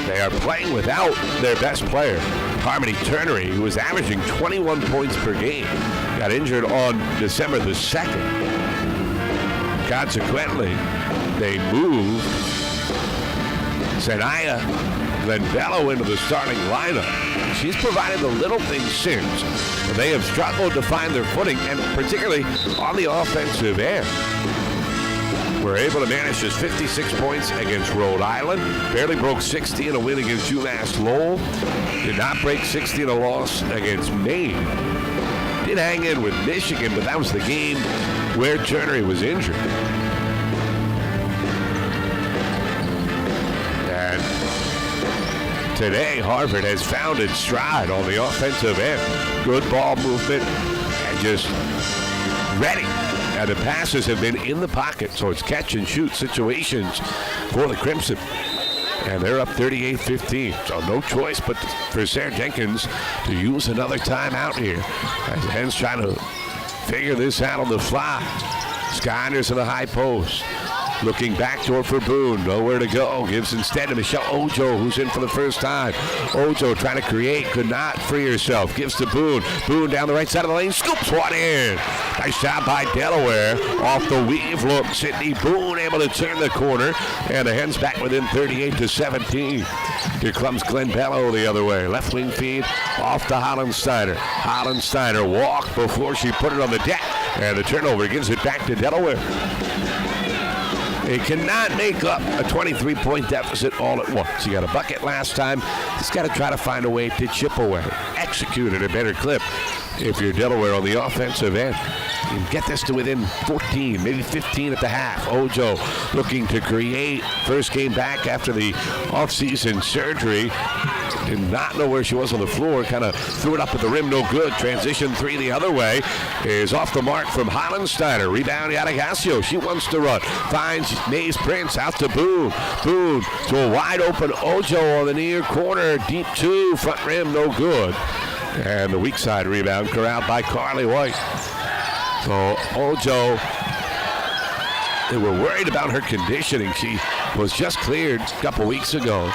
A: They are playing without their best player, Harmony Turnery, who was averaging 21 points per game. Got injured on December the 2nd. Consequently, they moved Sanaya Glenn Bello into the starting lineup. She's provided the little things since, but they have struggled to find their footing, and particularly on the offensive end. Were able to manage just 56 points against Rhode Island. Barely broke 60 in a win against UMass Lowell. Did not break 60 in a loss against Maine. Did hang in with Michigan, but that was the game where Turner was injured. And today, Harvard has found its stride on the offensive end. Good ball movement and just ready. And the passes have been in the pocket, so it's catch-and-shoot situations for the Crimson. And they're up 38-15, so no choice but for Sarah Jenkins to use another timeout here. As the Hens trying to figure this out on the fly. Skyner's to the high post. Looking backdoor for Boone. Nowhere to go. Gives instead to Michelle Ojo, who's in for the first time. Ojo trying to create. Could not free herself. Gives to Boone. Boone down the right side of the lane. Scoops one in. Nice job by Delaware. Off the weave look. Sydney Boone able to turn the corner. And the Hens back within 38-17. Here comes Glenn Bello the other way. Left wing feed off to Hollensteiner. Hollensteiner walked before she put it on the deck. And the turnover gives it back to Delaware. They cannot make up a 23-point deficit all at once. You got a bucket last time. Just got to try to find a way to chip away. Execute at a better clip if you're Delaware on the offensive end. You can get this to within 14, maybe 15 at the half. Ojo looking to create. First game back after the offseason surgery. Did not know where she was on the floor. Kind of threw it up at the rim, no good. Transition three the other way is off the mark from Hollensteiner. Rebound Yanagasio. She wants to run. Finds Mays Prince out to Boone. Boone to a wide open Ojo on the near corner. Deep two. Front rim, no good. And the weak side rebound corralled by Carly White. So Ojo, they were worried about her conditioning. She was just cleared a couple weeks ago,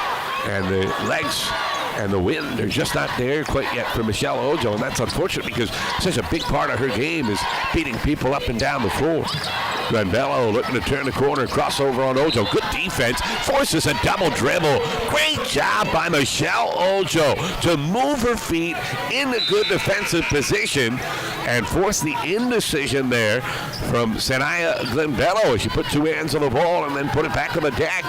A: and the legs and the wind are just not there quite yet for Michelle Ojo, and that's unfortunate because such a big part of her game is beating people up and down the floor. Glenn Bello looking to turn the corner, crossover on Ojo. Good defense, forces a double dribble. Great job by Michelle Ojo to move her feet in a good defensive position and force the indecision there from Sanaya Glenn Bello as she put two hands on the ball and then put it back on the deck.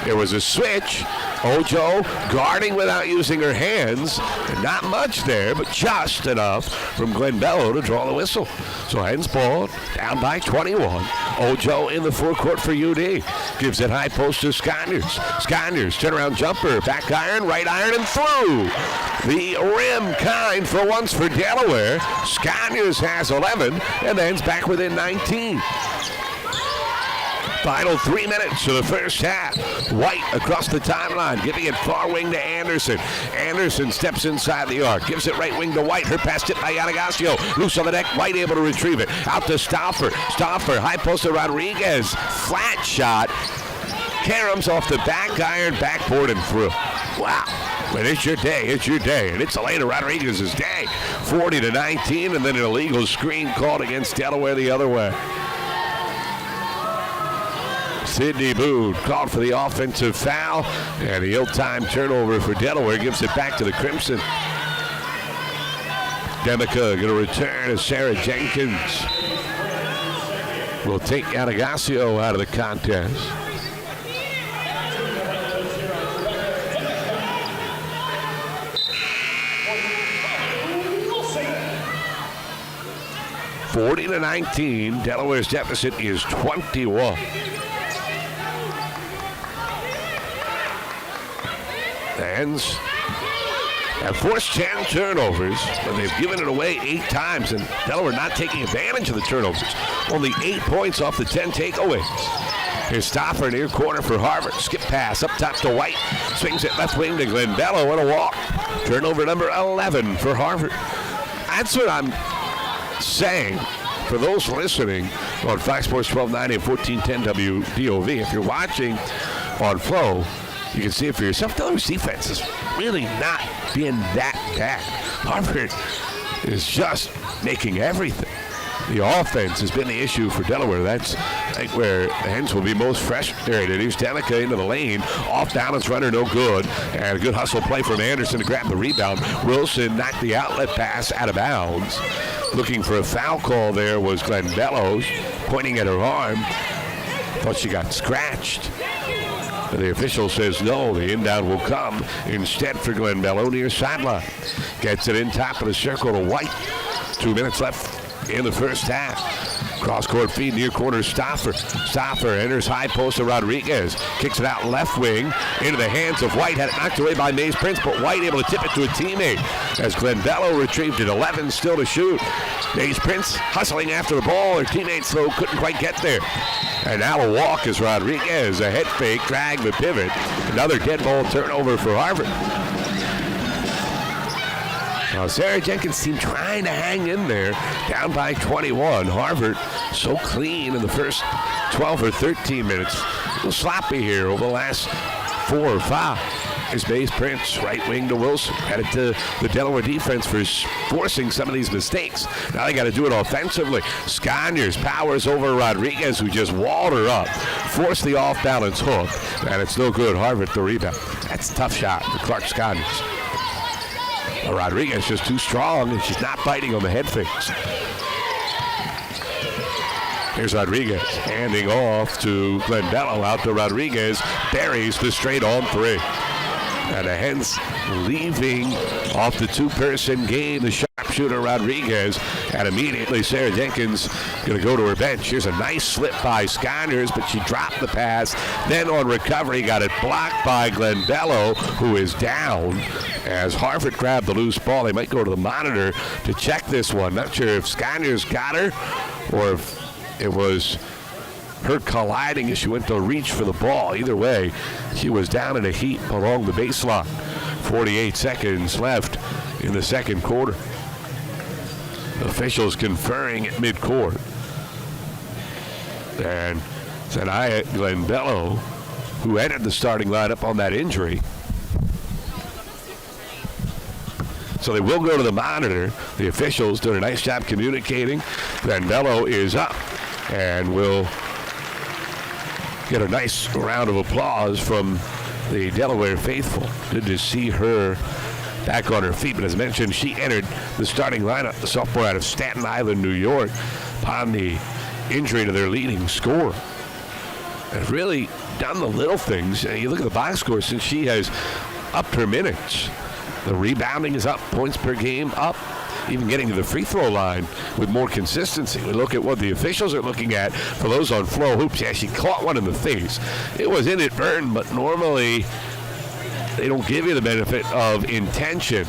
A: There was a switch. Ojo guarding without using her hands. And not much there, but just enough from Glenn Bello to draw the whistle. So Hens ball down by 21. Ojo in the forecourt for UD. Gives it high post to Sconders. Sconders, turnaround jumper, back iron, right iron, and through. The rim kind for once for Delaware. Sconders has 11, and the Hens back within 19. Final 3 minutes of the first half. White across the timeline, giving it far wing to Anderson. Anderson steps inside the arc, gives it right wing to White. Her pass tipped by Yanagacio. Loose on the deck, White able to retrieve it. Out to Stauffer. Stauffer, high post to Rodriguez. Flat shot. Karams off the back iron, backboard and through. Wow. But it's your day, it's your day. And it's Elena Rodriguez's day. 40-19, and then an illegal screen called against Delaware the other way. Sydney Boone called for the offensive foul, and the ill-timed turnover for Delaware gives it back to the Crimson. Demica going to return as Sarah Jenkins will take Yanagacio out of the contest. (40-19). Delaware's deficit is 21. The Hens have forced 10 turnovers, but they've given it away 8 times, and Delaware not taking advantage of the turnovers. Only 8 points off the 10 takeaways. Here's Stauffer near corner for Harvard. Skip pass up top to White. Swings it left wing to Glenn Bello and a walk. Turnover number 11 for Harvard. That's what I'm saying for those listening on Fox Sports 1290 and 1410 WDOV. If you're watching on Flow, you can see it for yourself. Delaware's defense is really not being that bad. Harvard is just making everything. The offense has been the issue for Delaware. That's, I think, where the Hens will be most frustrated. Here's Danica into the lane. Off balance runner, no good. And a good hustle play from Anderson to grab the rebound. Wilson knocked the outlet pass out of bounds. Looking for a foul call there was Glenn Bellows, pointing at her arm. Thought she got scratched. The official says no, the inbound will come instead for Glenn Bello near sideline. Gets it in top of the circle to White. 2 minutes left in the first half. Cross-court feed near corner Stauffer. Stauffer enters high post to Rodriguez. Kicks it out left wing into the hands of White. Had it knocked away by Mays Prince, but White able to tip it to a teammate as Glenn Bello retrieved it. 11 still to shoot. Mays Prince hustling after the ball. Her teammates, though, couldn't quite get there. And now a walk as Rodriguez, a head fake, drag the pivot. Another dead ball turnover for Harvard. Now Sarah Jenkins' team trying to hang in there, down by 21. Harvard so clean in the first 12 or 13 minutes. A little sloppy here over the last 4 or 5. Is Mays Prince, right wing to Wilson. Headed to the Delaware defense for forcing some of these mistakes. Now they got to do it offensively. Sconyers powers over Rodriguez, who just walled her up. Forced the off-balance hook, and it's no good. Harvard the rebound. That's a tough shot for Clark Sconyers. Rodriguez just too strong, and she's not biting on the head fakes. Here's Rodriguez handing off to Glenn Bello. Out to Rodriguez. Buries the straight on 3. And the Hens leaving off the 2-person game. The sharpshooter Rodriguez. And immediately Sarah Jenkins going to go to her bench. Here's a nice slip by Sconners, but she dropped the pass. Then on recovery got it blocked by Glenn Bello, who is down. As Harvard grabbed the loose ball, they might go to the monitor to check this one. Not sure if Sconners got her or if it was her colliding as she went to reach for the ball. Either way, she was down in a heap along the baseline. 48 seconds left in the second quarter. Officials conferring at midcourt. And Zanaya Glenbello, who entered the starting lineup on that injury. So they will go to the monitor. The officials doing a nice job communicating. Glenbello is up and will get a nice round of applause from the Delaware faithful. Good to see her back on her feet. But as mentioned, she entered the starting lineup, the sophomore out of Staten Island, New York, upon the injury to their leading scorer. Has really done the little things. You look at the box score since she has upped her minutes. The rebounding is up, points per game up, even getting to the free throw line with more consistency. We look at what the officials are looking at for those on FloHoops. Yeah, she caught one in the face. It was inadvertent, but normally they don't give you the benefit of intention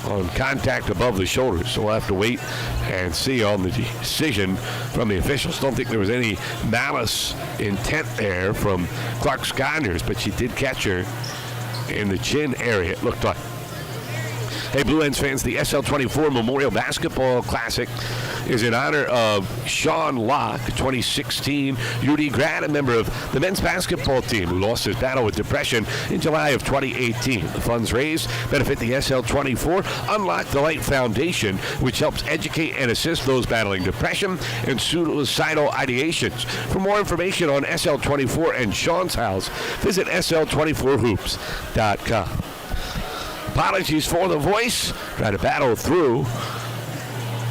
A: on contact above the shoulders. So we'll have to wait and see on the decision from the officials. Don't think there was any malice intent there from Clark Sconders, but she did catch her in the chin area, it looked like. Hey, Blue Hens fans, the SL24 Memorial Basketball Classic is in honor of Sean Locke, 2016 UD grad, a member of the men's basketball team who lost his battle with depression in July of 2018. The funds raised benefit the SL24 Unlock the Light Foundation, which helps educate and assist those battling depression and suicidal ideations. For more information on SL24 and Sean's house, visit SL24hoops.com. Apologies for the voice. Try to battle through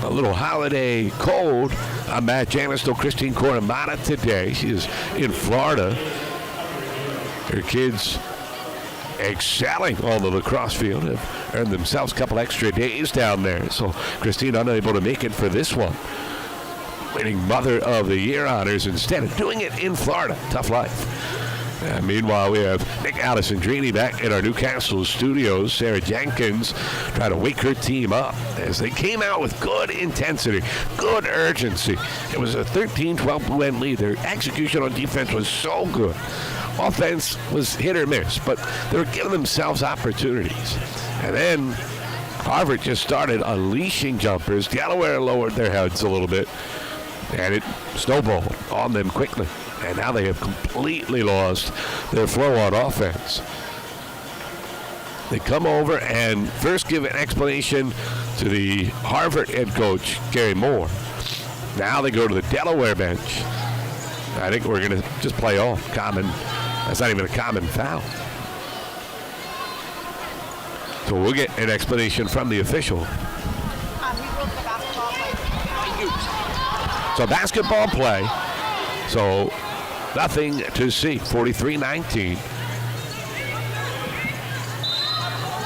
A: a little holiday cold. I'm Matt Janis, no Christine Coramata today. She is in Florida. Her kids excelling on the lacrosse field have earned themselves a couple extra days down there. So Christine unable to make it for this one. Winning Mother of the Year honors instead of doing it in Florida. Tough life. Meanwhile, we have Nick Alessandrini back in our Newcastle studios. Sarah Jenkins trying to wake her team up as they came out with good intensity, good urgency. It was a 13-12 Blue Hen lead. Their execution on defense was so good. Offense was hit or miss, but they were giving themselves opportunities. And then Harvard just started unleashing jumpers. Delaware lowered their heads a little bit, and it snowballed on them quickly. And now they have completely lost their flow on offense. They come over and first give an explanation to the Harvard head coach, Gary Moore. Now they go to the Delaware bench. I think we're going to just play off. That's not even a common foul. So we'll get an explanation from the official. So basketball play. So nothing to see. 43-19.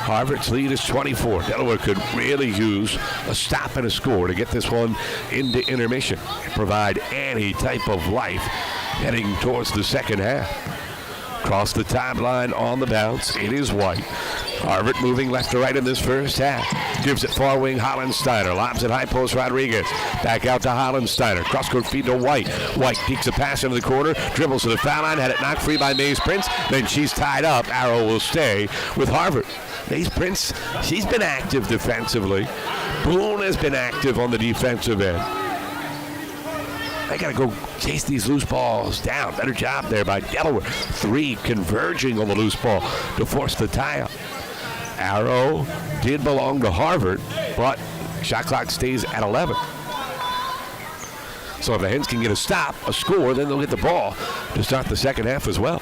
A: Harvard's lead is 24. Delaware could really use a stop and a score to get this one into intermission and provide any type of life heading towards the second half. Across the timeline on the bounce, it is White. Harvard moving left to right in this first half. Gives it far wing Hollensteiner. Lobs it high post Rodriguez. Back out to Hollensteiner. Cross court feed to White. White peeks a pass into the corner. Dribbles to the foul line. Had it knocked free by Maze Prince. Then she's tied up. Arrow will stay with Harvard. Maze Prince, she's been active defensively. Boone has been active on the defensive end. They got to go chase these loose balls down. Better job there by Delaware. 3 converging on the loose ball to force the tie-up. Arrow did belong to Harvard, but shot clock stays at 11. So if the Hens can get a stop, a score, then they'll get the ball to start the second half as well.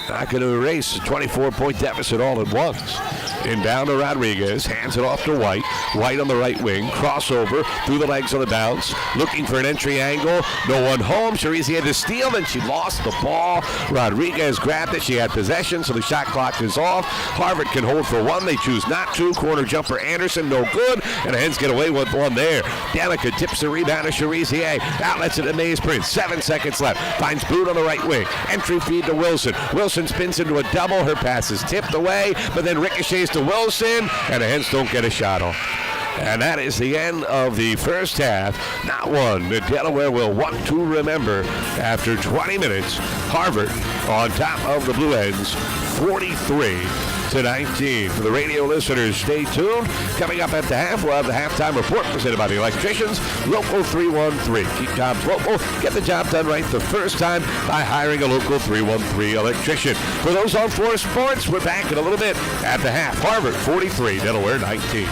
A: Not going to erase a 24-point deficit all at once. Inbound to Rodriguez, hands it off to White. White on the right wing, crossover through the legs on the bounce, looking for an entry angle. No one home. Cherizier had to steal, then she lost the ball. Rodriguez grabbed it. She had possession, so the shot clock is off. Harvard can hold for one. They choose not to. Corner jumper Anderson, no good. And the Hens get away with one there. Danica tips the rebound to Cherizier. Outlets it to Maze Prince. 7 seconds left. Finds Boone on the right wing. Entry feed to Wilson. Wilson spins into a double. Her pass is tipped away, but then ricochets to Wilson, and the Hens don't get a shot off. And that is the end of the first half. Not one that Delaware will want to remember after 20 minutes. Harvard on top of the Blue Hens, 43 to 19. For the radio listeners, stay tuned. Coming up at the half, we'll have the halftime report presented by the electricians, Local 313. Keep jobs local. Get the job done right the first time by hiring a Local 313 electrician. For those on floor sports, we're back in a little bit at the half. Harvard 43, Delaware 19.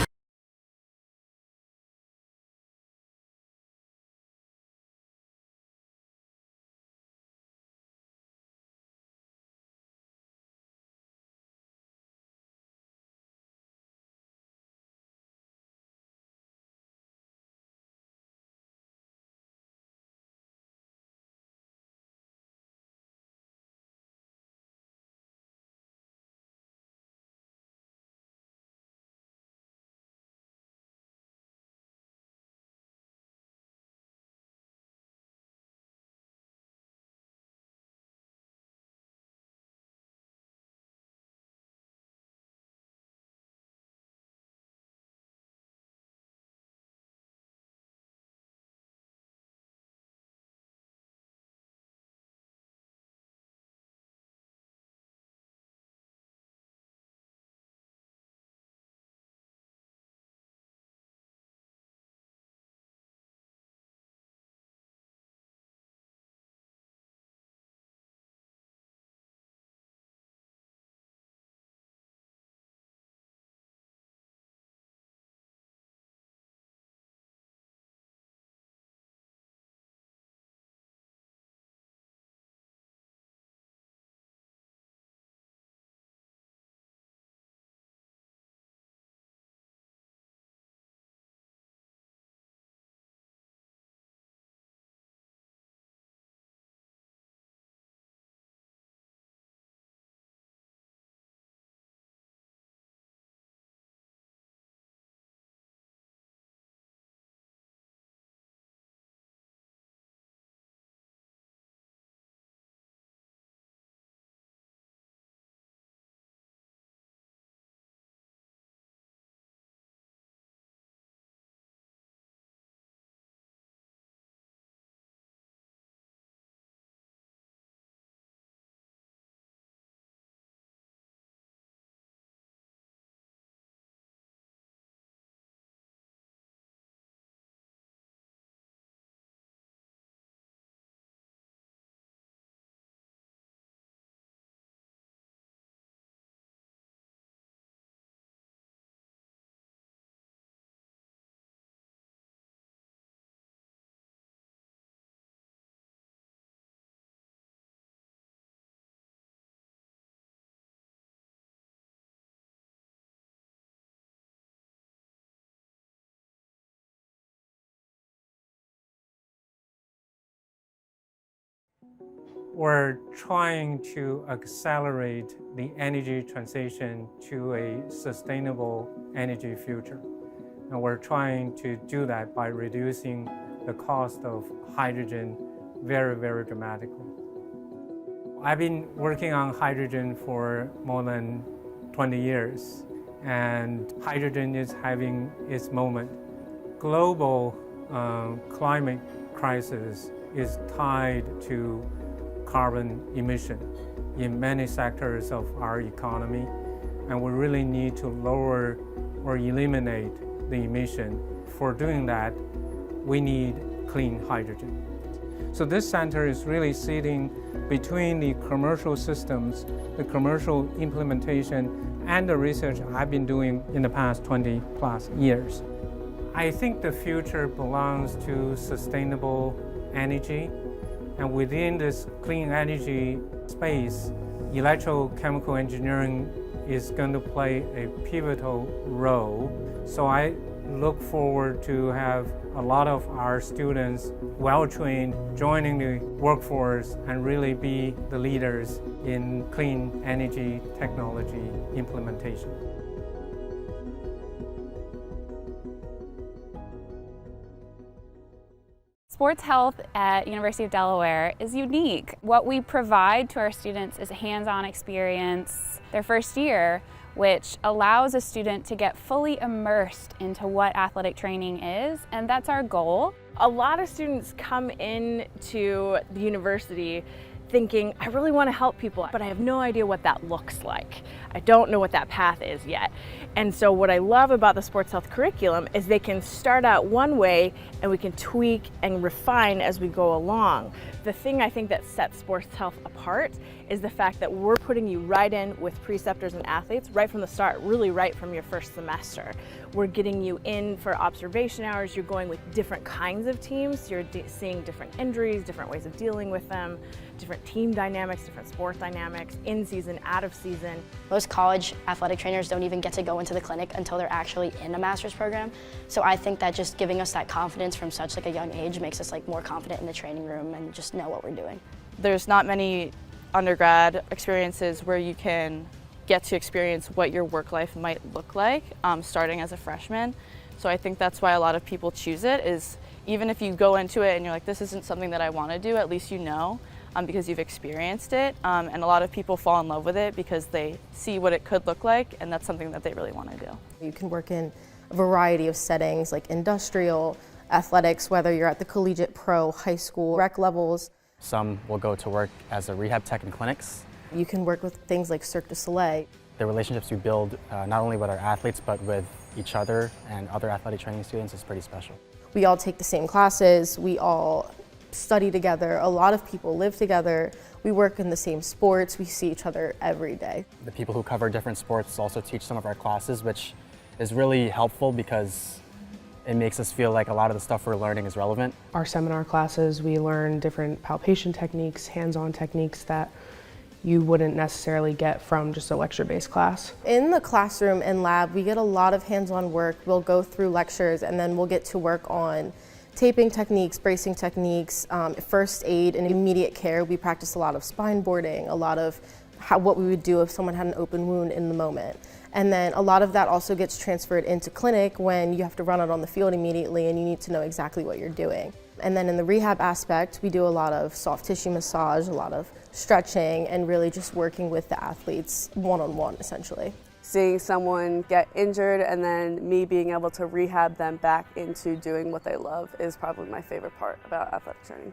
G: We're trying to accelerate the energy transition to a sustainable energy future. And we're trying to do that by reducing the cost of hydrogen very, very dramatically. I've been working on hydrogen for more than 20 years, and hydrogen is having its moment. Global climate crisis is tied to carbon emission in many sectors of our economy, and we really need to lower or eliminate the emission. For doing that, we need clean hydrogen. So this center is really sitting between the commercial systems, the commercial implementation, and the research I've been doing in the past 20 plus years. I think the future belongs to sustainable energy. And within this clean energy space, electrochemical engineering is going to play a pivotal role. So I look forward to have a lot of our students well-trained joining the workforce and really be the leaders in clean energy technology implementation.
H: Sports health at University of Delaware is unique. What we provide to our students is a hands-on experience their first year, which allows a student to get fully immersed into what athletic training is, and that's our goal.
I: A lot of students come into the university thinking, I really want to help people, but I have no idea what that looks like. I don't know what that path is yet. And so what I love about the sports health curriculum is they can start out one way and we can tweak and refine as we go along. The thing I think that sets sports health apart is the fact that we're putting you right in with preceptors and athletes right from the start, really right from your first semester. We're getting you in for observation hours. You're going with different kinds of teams. You're seeing different injuries, different ways of dealing with them, different team dynamics, different sport dynamics, in season, out of season.
J: Most college athletic trainers don't even get to go into the clinic until they're actually in a master's program. So I think that just giving us that confidence from such a young age makes us more confident in the training room and just know what we're doing.
K: There's not many undergrad experiences where you can get to experience what your work life might look like starting as a freshman. So I think that's why a lot of people choose it, is even if you go into it and you're like, this isn't something that I want to do, at least you know because you've experienced it. And a lot of people fall in love with it because they see what it could look like, and that's something that they really want to do.
L: You can work in a variety of settings like industrial, athletics, whether you're at the collegiate, pro, high school, rec levels.
M: Some will go to work as a rehab tech in clinics.
L: You can work with things like Cirque du Soleil.
M: The relationships we build not only with our athletes but with each other and other athletic training students is pretty special.
L: We all take the same classes, we all study together, a lot of people live together, we work in the same sports, we see each other every day.
M: The people who cover different sports also teach some of our classes, which is really helpful because it makes us feel like a lot of the stuff we're learning is relevant.
N: Our seminar classes, we learn different palpation techniques, hands-on techniques that you wouldn't necessarily get from just a lecture-based class.
L: In the classroom and lab, we get a lot of hands-on work. We'll go through lectures and then we'll get to work on taping techniques, bracing techniques, first aid and immediate care. We practice a lot of spine boarding, a lot of what we would do if someone had an open wound in the moment. And then a lot of that also gets transferred into clinic when you have to run out on the field immediately and you need to know exactly what you're doing. And then in the rehab aspect, we do a lot of soft tissue massage, a lot of stretching, and really just working with the athletes one-on-one, essentially.
O: Seeing someone get injured and then me being able to rehab them back into doing what they love is probably my favorite part about athletic training.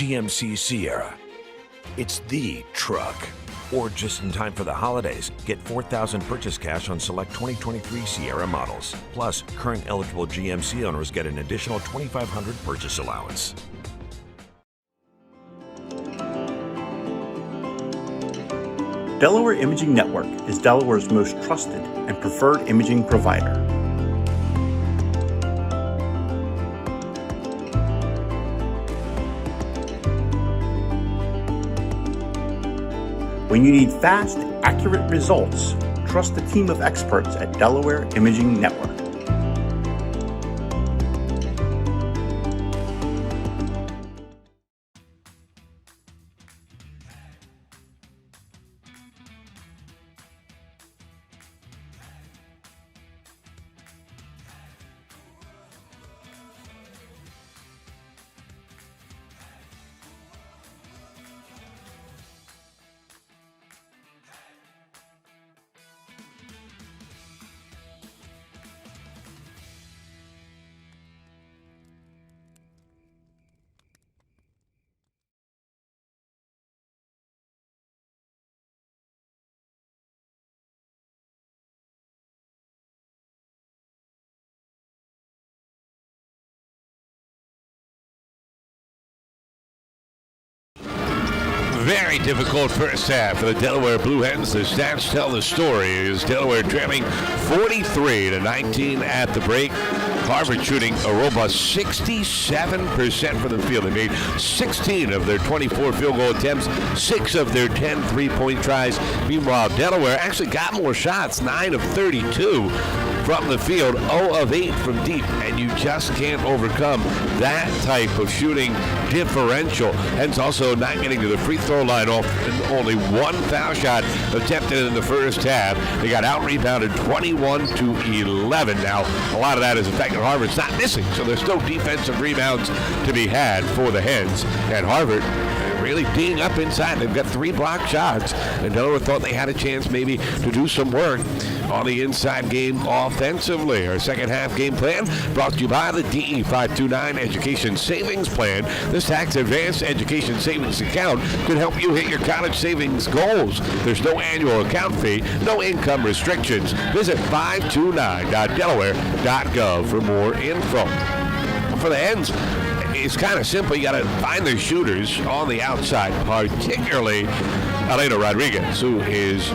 P: GMC Sierra. It's the truck. Or just in time for the holidays, get $4,000 purchase cash on select 2023 Sierra models. Plus, current eligible GMC owners get an additional $2,500 purchase allowance.
Q: Delaware Imaging Network is Delaware's most trusted and preferred imaging provider. When you need fast, accurate results, trust the team of experts at Delaware Imaging Network.
A: Very difficult first half for the Delaware Blue Hens. The stats tell the story. Is Delaware trailing 43-19 at the break. Harvard shooting a robust 67% from the field. They made 16 of their 24 field goal attempts, 6 of their 10 three-point tries. Meanwhile, Delaware actually got more shots, 9 of 32 from the field, 0 of 8 from deep, and you just can't overcome that type of shooting differential. Hence also not getting to the free throw line off, and only one foul shot attempted in the first half. They got out-rebounded 21-11. Now, a lot of that is the fact that Harvard's not missing, so there's no defensive rebounds to be had for the Hens. And Harvard really D'ing up inside. They've got 3 block shots, and Delaware thought they had a chance maybe to do some work on the inside game offensively. Our second half game plan brought to you by the DE 529 Education Savings Plan. This tax advanced education savings account could help you hit your college savings goals. There's no annual account fee, no income restrictions. Visit 529.delaware.gov for more info. For the Hens, it's kind of simple. You got to find their shooters on the outside, particularly Elena Rodriguez, who is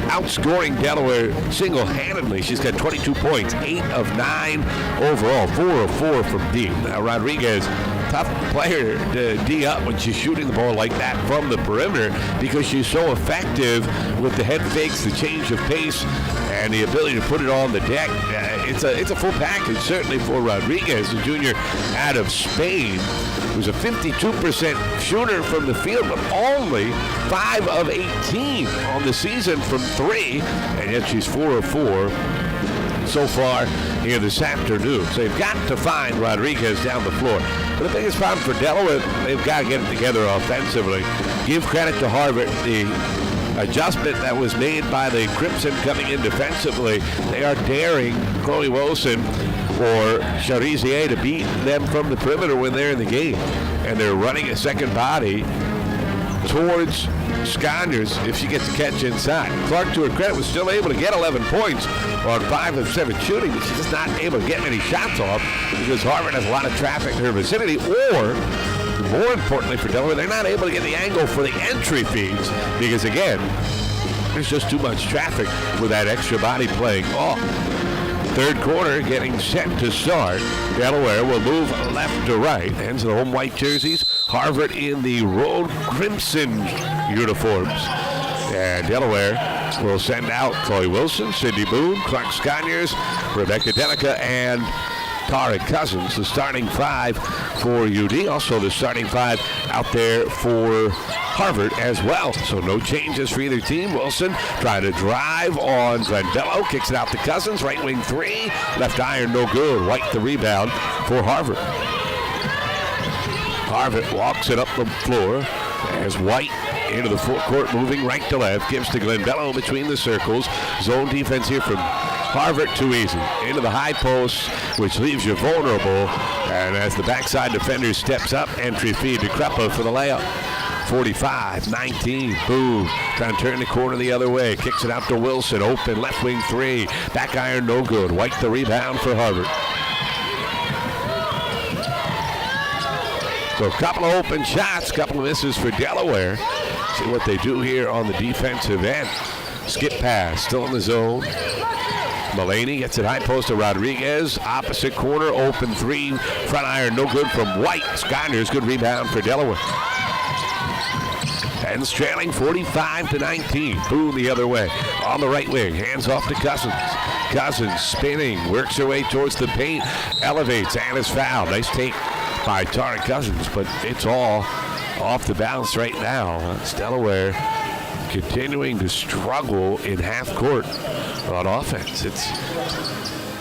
A: outscoring Delaware single-handedly. She's got 22 points, 8 of 9 overall, 4 of 4 from deep. Now, Rodriguez, tough player to D up when she's shooting the ball like that from the perimeter because she's so effective with the head fakes, the change of pace, and the ability to put it on the deck. It's a full package, certainly for Rodriguez, a junior out of Spain, who's a 52% shooter from the field, but only 5 of 18 on the season from 3, and yet she's 4 of 4 so far here this afternoon. So they've got to find Rodriguez down the floor. But the biggest problem for Delaware, they've got to get it together offensively. Give credit to Harvard, the adjustment that was made by the Crimson coming in defensively. They are daring Chloe Wilson or Charizier to beat them from the perimeter when they're in the game. And they're running a second body towards Sconners if she gets a catch inside. Clark, to her credit, was still able to get 11 points on 5 of 7 shooting, but she's just not able to get many shots off because Harvard has a lot of traffic in her vicinity, or more importantly for Delaware, they're not able to get the angle for the entry feeds because, again, there's just too much traffic with that extra body playing off. Third quarter getting set to start. Delaware will move left to right. Ends in the home white jerseys. Harvard in the road crimson uniforms. And Delaware will send out Chloe Wilson, Cindy Boone, Clark Sconyers, Rebecca Denica, and Tara Cousins, the starting 5 for UD. Also the starting 5 out there for Harvard as well. So no changes for either team. Wilson trying to drive on Glendello. Kicks it out to Cousins. Right wing 3. Left iron no good. White the rebound for Harvard. Harvard walks it up the floor as White into the full court, moving right to left. Gives to Glendello between the circles. Zone defense here from Harvard too easy. Into the high post, which leaves you vulnerable. And as the backside defender steps up, entry feed to Krepa for the layup. 45-19. Boone trying to turn the corner the other way. Kicks it out to Wilson. Open left wing three. Back iron no good. White the rebound for Harvard. So a couple of open shots, couple of misses for Delaware. See what they do here on the defensive end. Skip pass, still in the zone. Mulaney gets it high post to Rodriguez. Opposite corner, open three. Front iron, no good from White. Skyner's good rebound for Delaware. Pens trailing 45-19. Boone the other way. On the right wing, hands off to Cousins. Cousins spinning, works her way towards the paint. Elevates and is fouled. Nice take by Tara Cousins, but it's all off the bounce right now. It's Delaware continuing to struggle in half court on offense. It's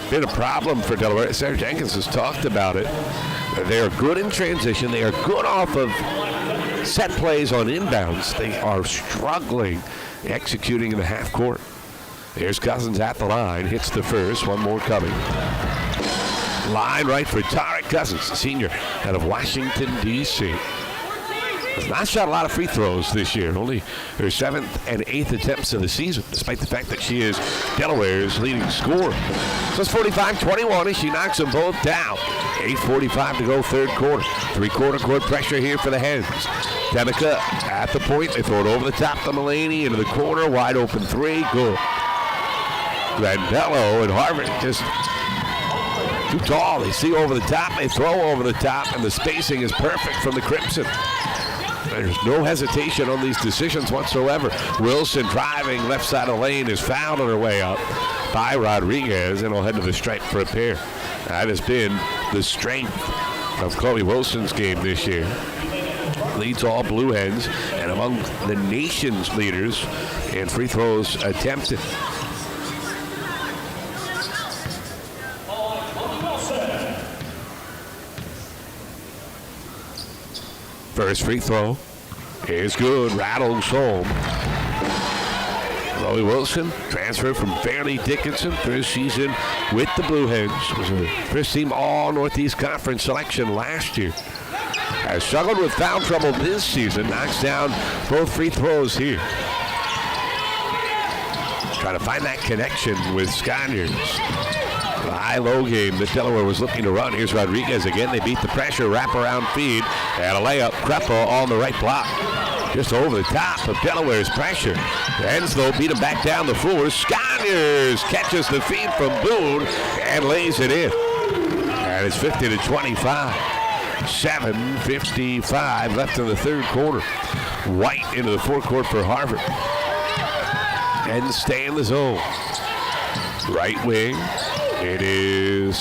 A: been a problem for Delaware. Sarah Jenkins has talked about it. They are good in transition. They are good off of set plays on inbounds. They are struggling executing in the half court. Here's Cousins at the line. Hits the first. One more coming. Line right for Tariq Cousins, senior out of Washington, D.C. Has not shot a lot of free throws this year, only her 7th and 8th attempts of the season, despite the fact that she is Delaware's leading scorer. So it's 45-21 as she knocks them both down. 8:45 to go, third quarter. Three-quarter court pressure here for the Hens. Denica at the point. They throw it over the top to Mulaney into the corner. Wide open three. Good. Grandello and Harvard just too tall. They see over the top. They throw over the top, and the spacing is perfect from the Crimson. There's no hesitation on these decisions whatsoever. Wilson driving left side of the lane is fouled on her way up by Rodriguez, and will head to the stripe for a pair. That has been the strength of Chloe Wilson's game this year. Leads all Blue Hens and among the nation's leaders in free throws attempted. First free throw is good. Rattles home. Chloe Wilson, transferred from Fairleigh Dickinson, first season with the Blue Hens. Was a first-team All-Northeast Conference selection last year. Has struggled with foul trouble this season. Knocks down both free throws here. Trying to find that connection with Scaniers. The high-low game that Delaware was looking to run. Here's Rodriguez again. They beat the pressure, wrap-around feed, and a layup. Krepa on the right block. Just over the top of Delaware's pressure. The Hens, though, beat him back down the floor. Scaniers catches the feed from Boone and lays it in. And it's 50-25. 7:55 left in the third quarter. White into the forecourt for Harvard. And stay in the zone. Right wing. It is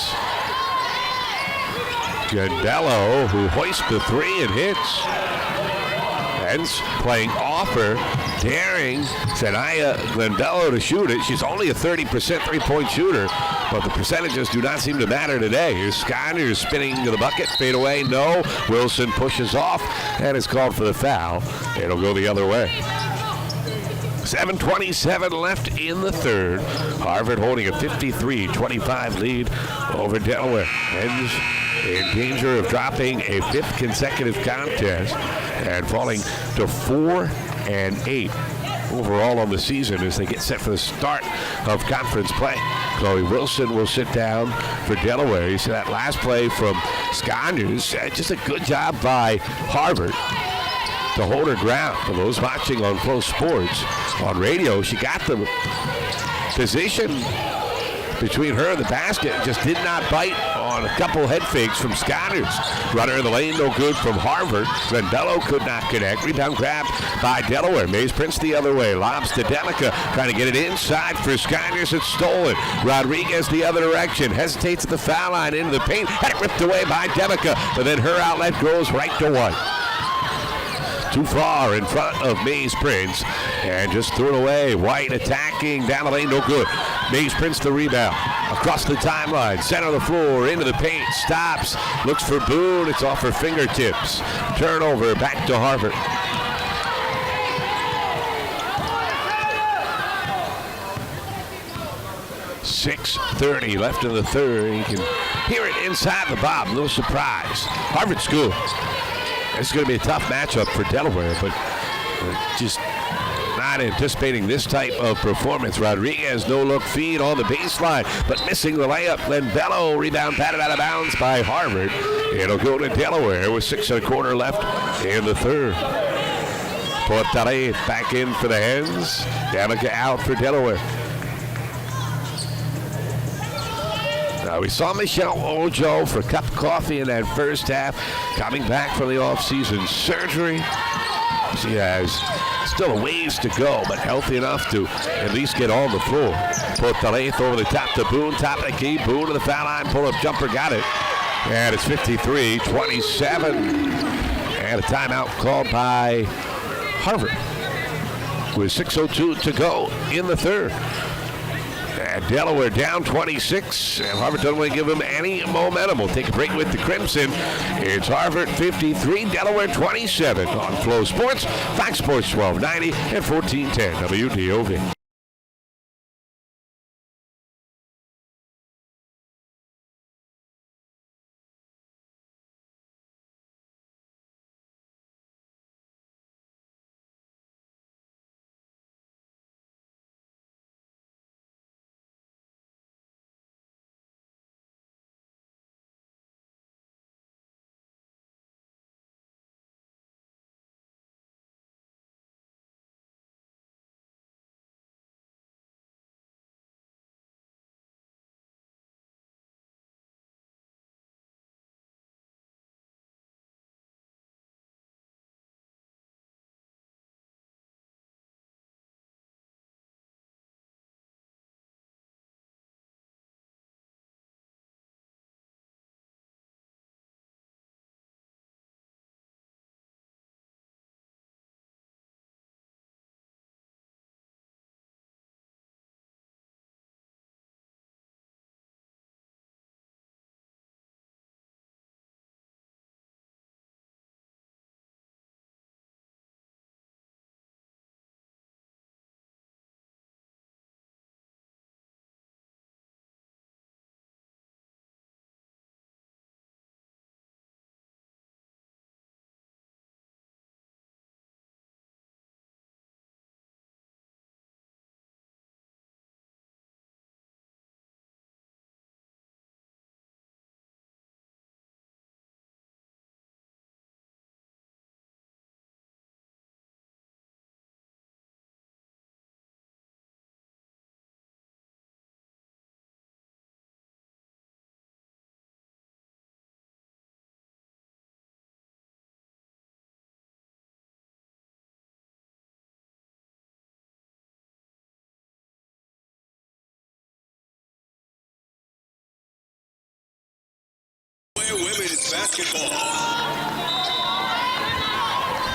A: Grandello who hoists the three and hits. Hens playing offer, daring Sanaya Grandello to shoot it. She's only a 30% three-point shooter, but the percentages do not seem to matter today. Here's Skyner spinning to the bucket, fade away, no. Wilson pushes off and is called for the foul. It'll go the other way. 7:27 left in the third. Harvard holding a 53-25 lead over Delaware. Hens in danger of dropping a fifth consecutive contest and falling to 4-8 overall on the season as they get set for the start of conference play. Chloe Wilson will sit down for Delaware. You see that last play from Scanders. Just a good job by Harvard to hold her ground. For those watching on Close Sports on radio, she got the position between her and the basket, just did not bite on a couple head fakes from Scanners. Runner in the lane, no good from Harvard. Grandello could not connect. Rebound grab by Delaware. Mays Prince the other way. Lobs to Denica, trying to get it inside for Scanners. It's stolen. Rodriguez the other direction. Hesitates at the foul line into the paint. Had it ripped away by Denica, but then her outlet goes right to White. Too far in front of Mays Prince and just threw it away. White attacking down the lane, no good. Mays Prince the rebound across the timeline, center of the floor, into the paint, stops, looks for Boone. It's off her fingertips. Turnover back to Harvard. 6:30 left in the third. You can hear it inside the bob. No surprise. Harvard School. It's going to be a tough matchup for Delaware, but just not anticipating this type of performance. Rodriguez, no-look feed on the baseline, but missing the layup. Bello, rebound patted out of bounds by Harvard. It'll go to Delaware with 6:25 left in the third. Portale back in for the Hens. Danica out for Delaware. Now we saw Michelle Ojo for a cup of coffee in that first half, coming back from the off-season surgery. She has still a ways to go, but healthy enough to at least get on the floor. Portale over the top to Boone, top of the key. Boone to the foul line, pull-up jumper, got it. And it's 53-27. And a timeout called by Harvard with 6:02 to go in the third. And Delaware down 26, and Harvard doesn't want to give them any momentum. We'll take a break with the Crimson. It's Harvard 53, Delaware 27 on Flow Sports, Fox Sports 1290 and 1410 WDOV.
R: Women's basketball.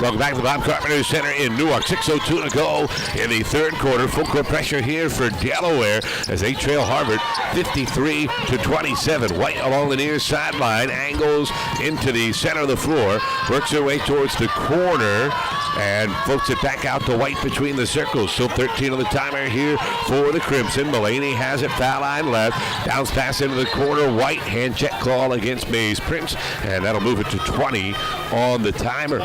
A: Welcome back to the Bob Carpenter Center in Newark. 6:02 to go in the third quarter. Full court pressure here for Delaware as they trail Harvard 53-27. White along the near sideline, angles into the center of the floor, works her way towards the corner, and floats it back out to White between the circles. Still 13 on the timer here for the Crimson. Mulaney has it, foul line left. Bounce pass into the corner. White, hand check call against Mays Prince, and that'll move it to 20 on the timer.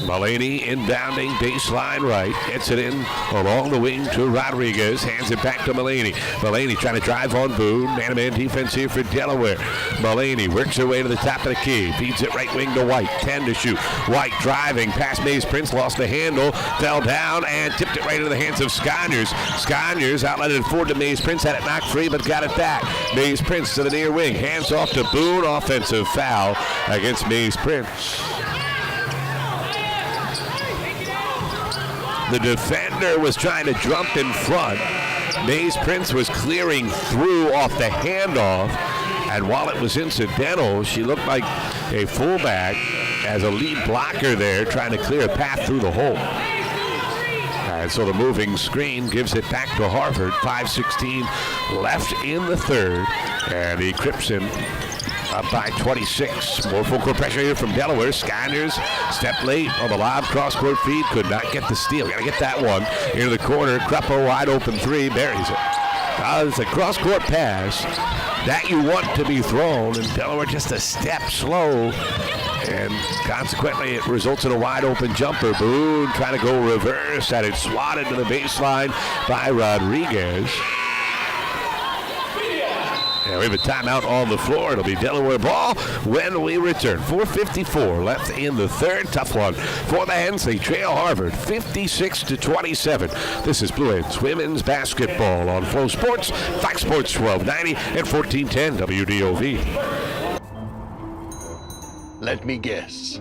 A: Mulaney inbounding, baseline right. Hits it in along the wing to Rodriguez. Hands it back to Mulaney. Mulaney trying to drive on Boone. Man-to-man defense here for Delaware. Mulaney works her way to the top of the key. Feeds it right wing to White. 10 to shoot. White driving past Mays Prince. Lost the handle. Fell down and tipped it right into the hands of Sconyers. Sconyers outletted forward to Mays Prince. Had it knocked free but got it back. Mays Prince to the near wing. Hands off to Boone. Offensive foul against Mays Prince. The defender was trying to jump in front. Mays Prince was clearing through off the handoff. And while it was incidental, she looked like a fullback as a lead blocker there trying to clear a path through the hole. And so the moving screen gives it back to Harvard. 5:16 left in the third. And the Crimson up by 26. More full court pressure here from Delaware. Skyners step late on the lob. Cross-court feed. Could not get the steal. Got to get that one into the corner. Kruppo wide open three. Buries it. It's a cross-court pass that you want to be thrown, and Delaware just a step slow. And consequently, it results in a wide open jumper. Boone trying to go reverse, and it's swatted to the baseline by Rodriguez. And we have a timeout on the floor. It'll be Delaware ball when we return. 4:54 left in the third. Tough one for the Hens. They trail Harvard 56-27. This is Blue Hens women's basketball on Flow Sports, Fox Sports 1290 and 1410 WDOV.
S: Let me guess.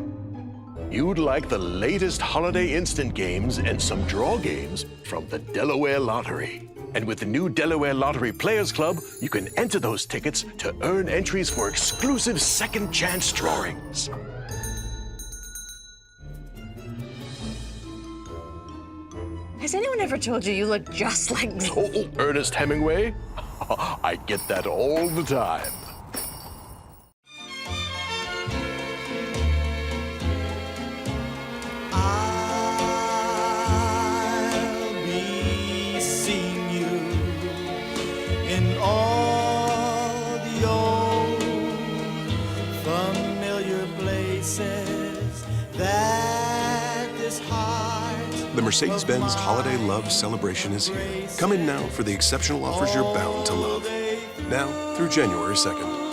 S: You'd like the latest holiday instant games and some draw games from the Delaware Lottery. And with the new Delaware Lottery Players Club, you can enter those tickets to earn entries for exclusive second chance drawings.
T: Has anyone ever told you you look just like me?
S: Oh, Ernest Hemingway? I get that all the time.
U: All the old familiar places that this heart.
V: The Mercedes-Benz Holiday Love Celebration is here. Come in now for the exceptional offers you're bound to love. Now through January 2nd.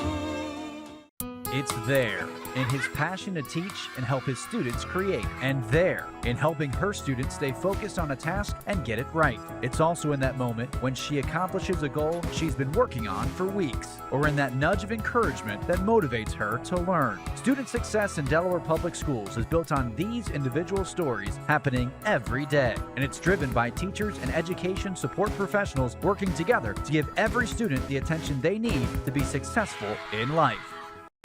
W: It's there in his passion to teach and help his students create, and there in helping her students stay focused on a task and get it right. It's also in that moment when she accomplishes a goal she's been working on for weeks, or in that nudge of encouragement that motivates her to learn. Student success in Delaware Public Schools is built on these individual stories happening every day, and it's driven by teachers and education support professionals working together to give every student the attention they need to be successful in life.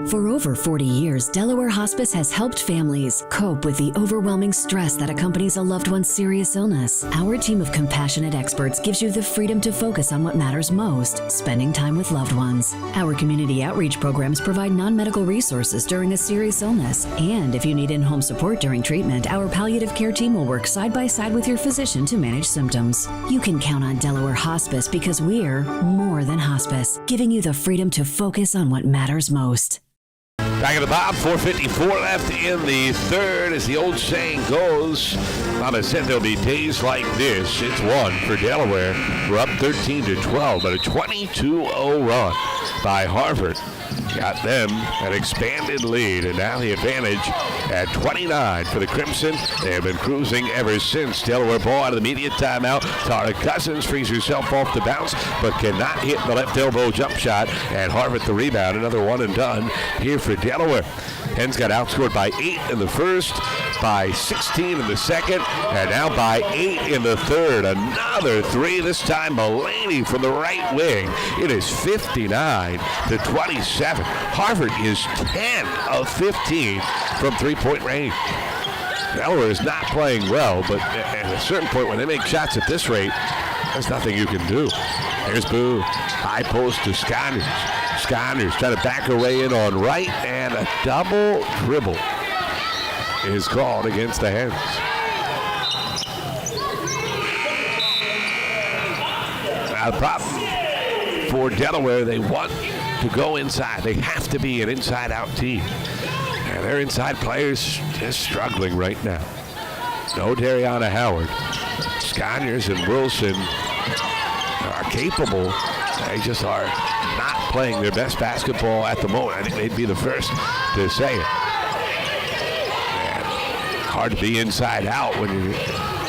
X: For over 40 years, Delaware Hospice has helped families cope with the overwhelming stress that accompanies a loved one's serious illness. Our team of compassionate experts gives you the freedom to focus on what matters most, spending time with loved ones. Our community outreach programs provide non-medical resources during a serious illness, and if you need in-home support during treatment, our palliative care team will work side by side with your physician to manage symptoms. You can count on Delaware Hospice because we're more than hospice, giving you the freedom to focus on what matters most.
A: Back at the bottom, 4:54 left in the third. As the old saying goes, Mama said there'll be days like this. It's one for Delaware. We're up 13-12, but a 22-0 run by Harvard got them an expanded lead, and now the advantage at 29 for the Crimson. They have been cruising ever since. Delaware ball out of the immediate timeout. Tara Cousins frees herself off the bounce, but cannot hit the left elbow jump shot, and Harvard the rebound. Another one and done here for Delaware. Hens got outscored by 8 in the first, by 16 in the second, and now by 8 in the third. Another three, this time Mulaney from the right wing. It is 59-27. Harvard is 10 of 15 from three-point range. Delaware is not playing well, but at a certain point when they make shots at this rate, there's nothing you can do. Here's Boo, high post to Skyners. Skyners trying to back her way in on right, and a double dribble is called against the Hens. Now the problem for Delaware, they want to go inside. They have to be an inside-out team. And their inside players just struggling right now. No Dariana Howard. Skyners and Wilson are capable. They just are not playing their best basketball at the moment. I think they'd be the first to say it. And hard to be inside out when you're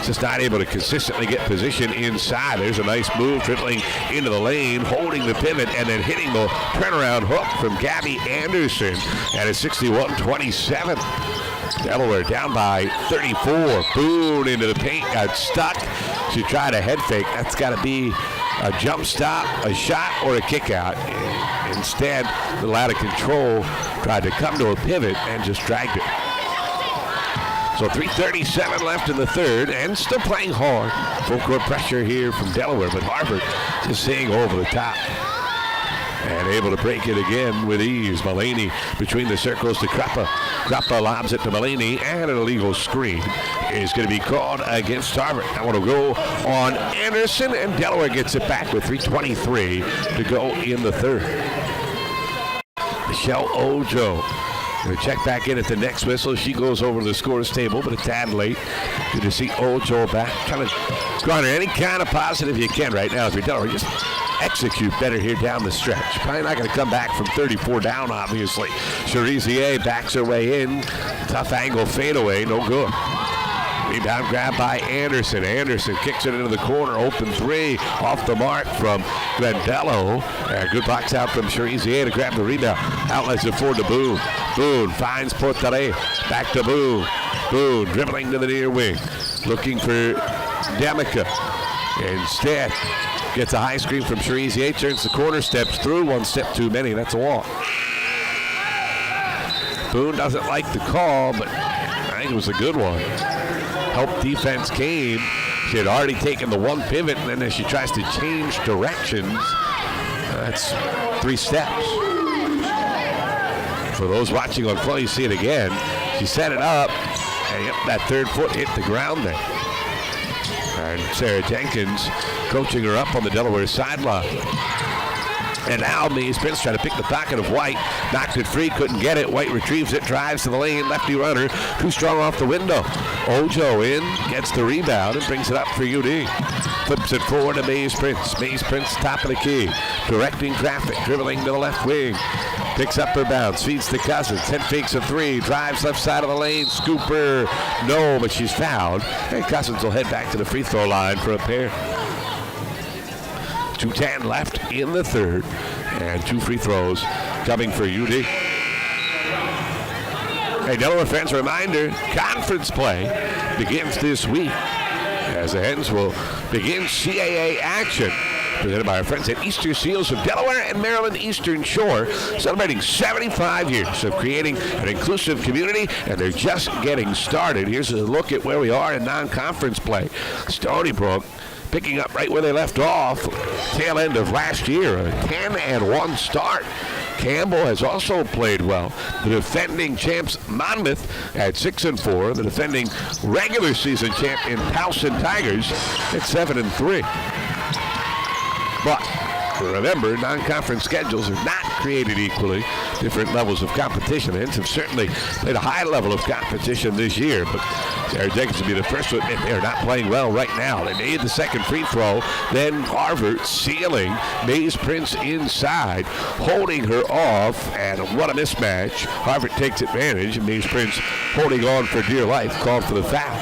A: just not able to consistently get position inside. There's a nice move, dribbling into the lane, holding the pivot, and then hitting the turnaround hook from Gabby Anderson. And it's 61-27. Delaware down by 34. Boone into the paint, got stuck. She tried a head fake. That's got to be a jump stop, a shot, or a kick out. Instead, the out of control tried to come to a pivot and just dragged it. So 3:37 left in the third, and still playing hard. Full court pressure here from Delaware, but Harvard just seeing over the top. And able to break it again with ease. Mulaney between the circles to Kruppa. Kruppa lobs it to Mulaney, and an illegal screen is going to be called against Harvard. That one will go on Anderson, and Delaware gets it back with 3:23 to go in the third. Michelle Ojo going to check back in at the next whistle. She goes over to the scores table, but a tad late. Good to see Ojo back. Trying to garner any kind of positive you can right now if you're Delaware. Just execute better here down the stretch. Probably not going to come back from 34 down, obviously. Cherizier backs her way in. Tough angle fadeaway, no good. Rebound grab by Anderson. Anderson kicks it into the corner. Open three off the mark from Grandello. Good box out from Cherizier to grab the rebound. Outlets it forward to Boone. Boone finds Portale. Back to Boone. Boone dribbling to the near wing. Looking for Demica. Instead, gets a high screen from Cherizier. Turns the corner, steps through. One step too many. That's a walk. Boone doesn't like the call, but I think it was a good one. Help defense came. She had already taken the one pivot, and then as she tries to change directions, that's 3 steps. For those watching on Flo, you see it again. She set it up, and yep, that third foot hit the ground there. And Sarah Jenkins coaching her up on the Delaware sideline. And now Mays Prince trying to pick the pocket of White. Knocked it free, couldn't get it. White retrieves it, drives to the lane. Lefty runner, too strong off the window. Ojo in, gets the rebound, and brings it up for UD. Flips it forward to Mays Prince. Mays Prince, top of the key. Directing traffic, dribbling to the left wing. Picks up her bounce, feeds to Cousins. 10 fakes a 3, drives left side of the lane. Scooper, no, but she's fouled. And Cousins will head back to the free throw line for a pair. 2:10 left in the third, and 2 free throws coming for UD. Hey, Delaware fans, a reminder, conference play begins this week as the Hens will begin CAA action. Presented by our friends at Easter Seals of Delaware and Maryland Eastern Shore, celebrating 75 years of creating an inclusive community, and they're just getting started. Here's a look at where we are in non-conference play. Stony Brook picking up right where they left off, tail end of last year, a 10-1 start. Campbell has also played well. The defending champs Monmouth at 6-4. The defending regular season champion Towson Tigers at 7-3. But remember, non-conference schedules are not created equally. Different levels of competition. The Hens have certainly played a high level of competition this year, but Sarah Jenkins will be the first to admit they're not playing well right now. They made the second free throw, then Harvard sealing Mays Prince inside, holding her off, and what a mismatch. Harvard takes advantage, and Mays Prince holding on for dear life, called for the foul.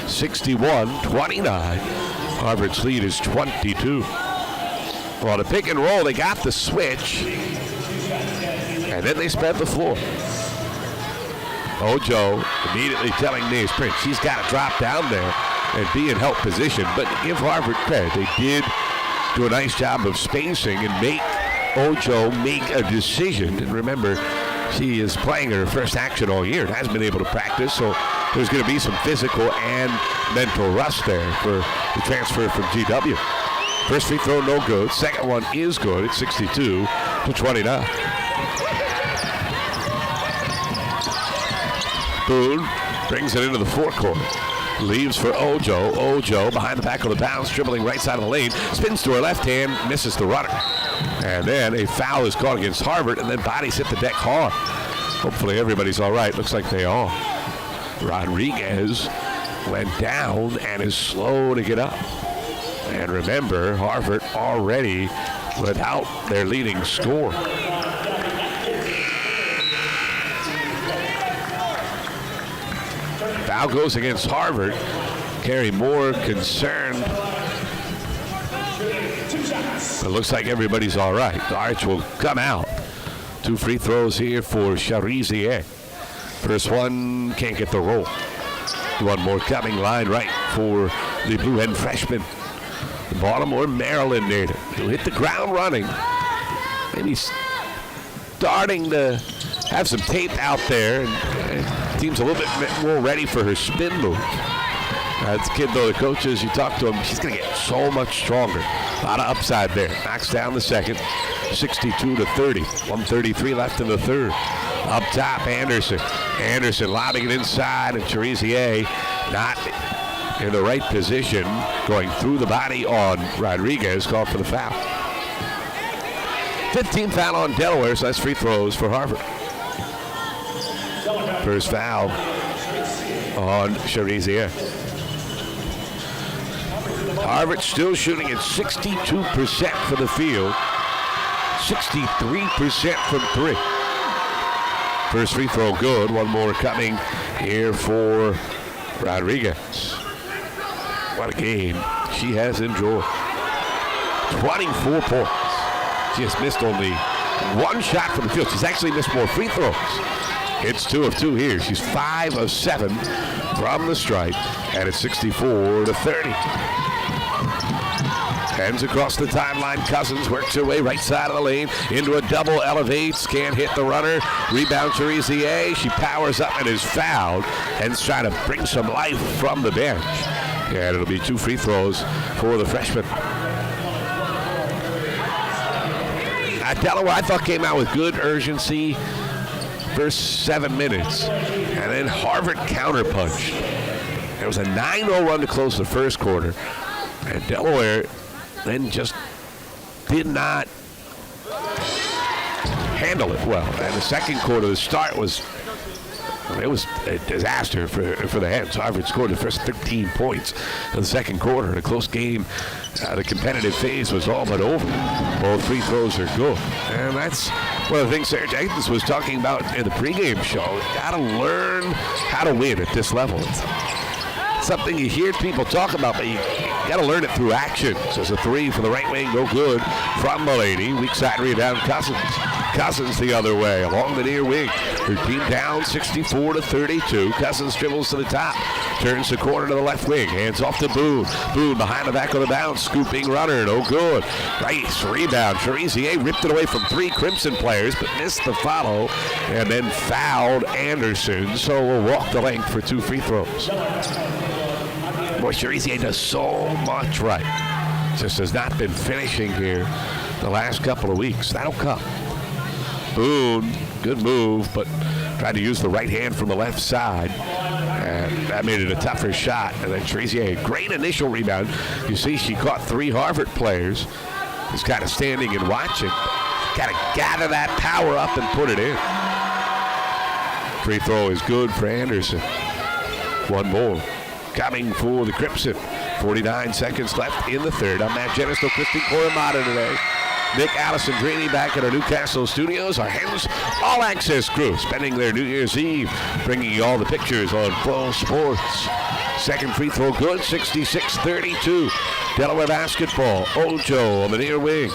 A: 61-29. Harvard's lead is 22. Well, the pick and roll, they got the switch, and then they spread the floor. Ojo immediately telling Mays Prince she's got to drop down there and be in help position. But give Harvard credit, they did do a nice job of spacing and make Ojo make a decision. And remember, she is playing her first action all year and hasn't been able to practice, so there's going to be some physical and mental rust there for the transfer from GW. First free throw, no good. Second one is good. It's 62-29. Boone brings it into the forecourt. Leaves for Ojo. Ojo behind the back of the bounce, dribbling right side of the lane. Spins to her left hand, misses the runner. And then a foul is called against Harvard, and then bodies hit the deck hard. Hopefully everybody's all right. Looks like they are. Rodriguez went down and is slow to get up. And remember, Harvard already without their leading scorer. Foul goes against Harvard. Carrie Moore concerned. It looks like everybody's all right. The arch will come out. 2 free throws here for Cherizier. First one can't get the roll. One more coming, line right for the Blue Hen freshman. The Baltimore, Maryland native. He'll hit the ground running. Maybe starting to have some tape out there. And team's a little bit more ready for her spin move. That's a kid, though, the coaches, you talk to him, she's going to get so much stronger. A lot of upside there. Knocks down the second, 62-30. 1:33 left in the third. Up top, Anderson. Anderson lobbing it inside, and Cherizier not in the right position, going through the body on Rodriguez, called for the foul. 15th foul on Delaware, so that's free throws for Harvard. First foul on Cherizier. Harvard still shooting at 62% for the field, 63% from three. First free throw good. One more coming here for Rodriguez. What a game she has enjoyed. 24 points. She has missed only one shot from the field. She's actually missed more free throws. It's 2 of 2 here. She's 5 of 7 from the stripe, and it's 64-30. Hands across the timeline. Cousins works her way right side of the lane into a double, elevates, can't hit the runner. Rebound Cherizier. She powers up and is fouled, and is trying to bring some life from the bench. And it'll be 2 free throws for the freshman. Delaware, I thought, came out with good urgency first 7 minutes, and then Harvard counterpunched. There was a 9-0 run to close the first quarter, and Delaware then just did not handle it well. And the second quarter, the start was, it was a disaster for the Hens. Harvard scored the first 13 points in the second quarter. In a close game, the competitive phase was all but over. Both free throws are good. And that's one of the things Sarah Jenkins was talking about in the pregame show. Got to learn how to win at this level. It's something you hear people talk about, but you got to learn it through action. So it's a 3 for the right wing, no good from Mulaney. Weak side rebound, Cousins. Cousins the other way, along the near wing. Her team down 64-32. Cousins dribbles to the top, turns the corner to the left wing, hands off to Boone. Boone behind the back of the bounce, scooping runner, no good. Nice rebound. Cherizier ripped it away from 3 Crimson players, but missed the follow, and then fouled Anderson. So we'll walk the length for 2 free throws. Boy, Cherizier does so much right. Just has not been finishing here the last couple of weeks. That'll come. Boone, good move, but tried to use the right hand from the left side, and that made it a tougher shot. And then Cherizier, a great initial rebound. You see she caught 3 Harvard players. He's kind of standing and watching. Got to gather that power up and put it in. Free throw is good for Anderson. One more coming for the Crimson. 49 seconds left in the third. I'm Matt Jennis, no Christine Coramata today. Nick Allison-Draney back at our Newcastle studios. Our Hens All Access crew spending their New Year's Eve, bringing you all the pictures on Flow Sports. Second free throw good, 66-32. Delaware basketball. Ojo on the near wing.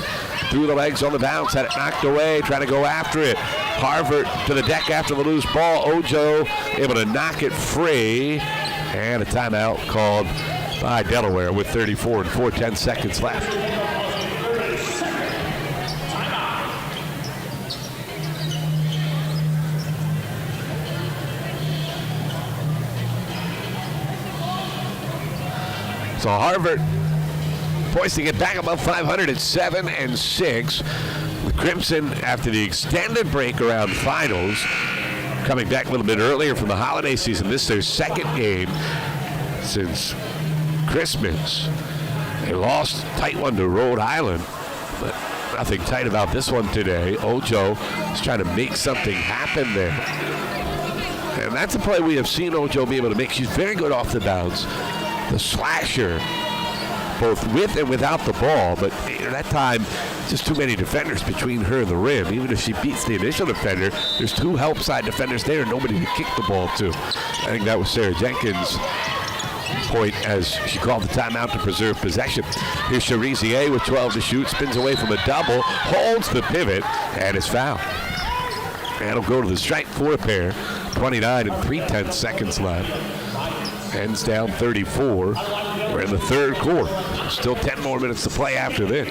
A: Through the legs on the bounce, had it knocked away, trying to go after it. Harvard to the deck after the loose ball. Ojo able to knock it free. And a timeout called by Delaware with 34 and 4/10 seconds left. So Harvard poised to get back above 500 at 7-6. The Crimson, after the extended break around finals, coming back a little bit earlier from the holiday season. This is their second game since Christmas. They lost a tight one to Rhode Island, but nothing tight about this one today. Ojo is trying to make something happen there. And that's a play we have seen Ojo be able to make. She's very good off the bounce. The slasher, both with and without the ball, but at that time, just too many defenders between her and the rim. Even if she beats the initial defender, there's 2 help side defenders there and nobody to kick the ball to. I think that was Sarah Jenkins' point as she called the timeout to preserve possession. Here's Cherizier with 12 to shoot, spins away from a double, holds the pivot, and is fouled. And it'll go to the stripe for a pair. 29 and 3/10 seconds left. Hens down 34. We're in the third quarter. Still 10 more minutes to play after this.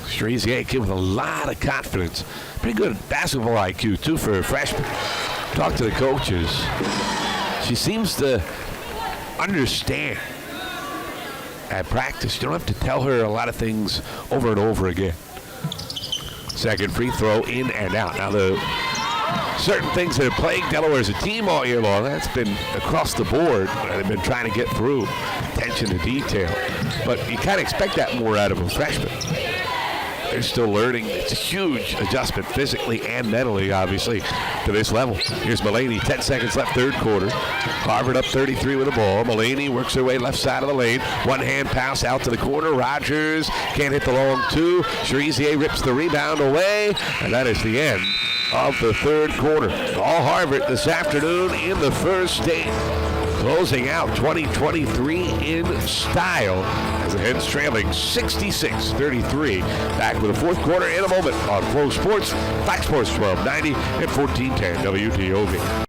A: Cherizier kid with a lot of confidence. Pretty good basketball IQ, too, for a freshman. talk to the coaches. She seems to understand at practice. You don't have to tell her a lot of things over and over again. Second free throw in and out. Now the certain things that have plagued Delaware as a team all year long, that's been across the board. They've been trying to get through. Attention to detail. But you kind of expect that more out of a freshman. They're still learning. It's a huge adjustment physically and mentally, obviously, to this level. Here's Mulaney, 10 seconds left, third quarter. Harvard up 33 with the ball. Mulaney works her way left side of the lane. One-hand pass out to the corner. Rogers can't hit the long two. Cherizier rips the rebound away, and that is the end of the third quarter. All Harvard this afternoon in the first state. Closing out 2023 in style as the Hens trailing 66-33. Back with the fourth quarter in a moment on Flow Sports, Fox Sports 1290 and 1410 WTOV.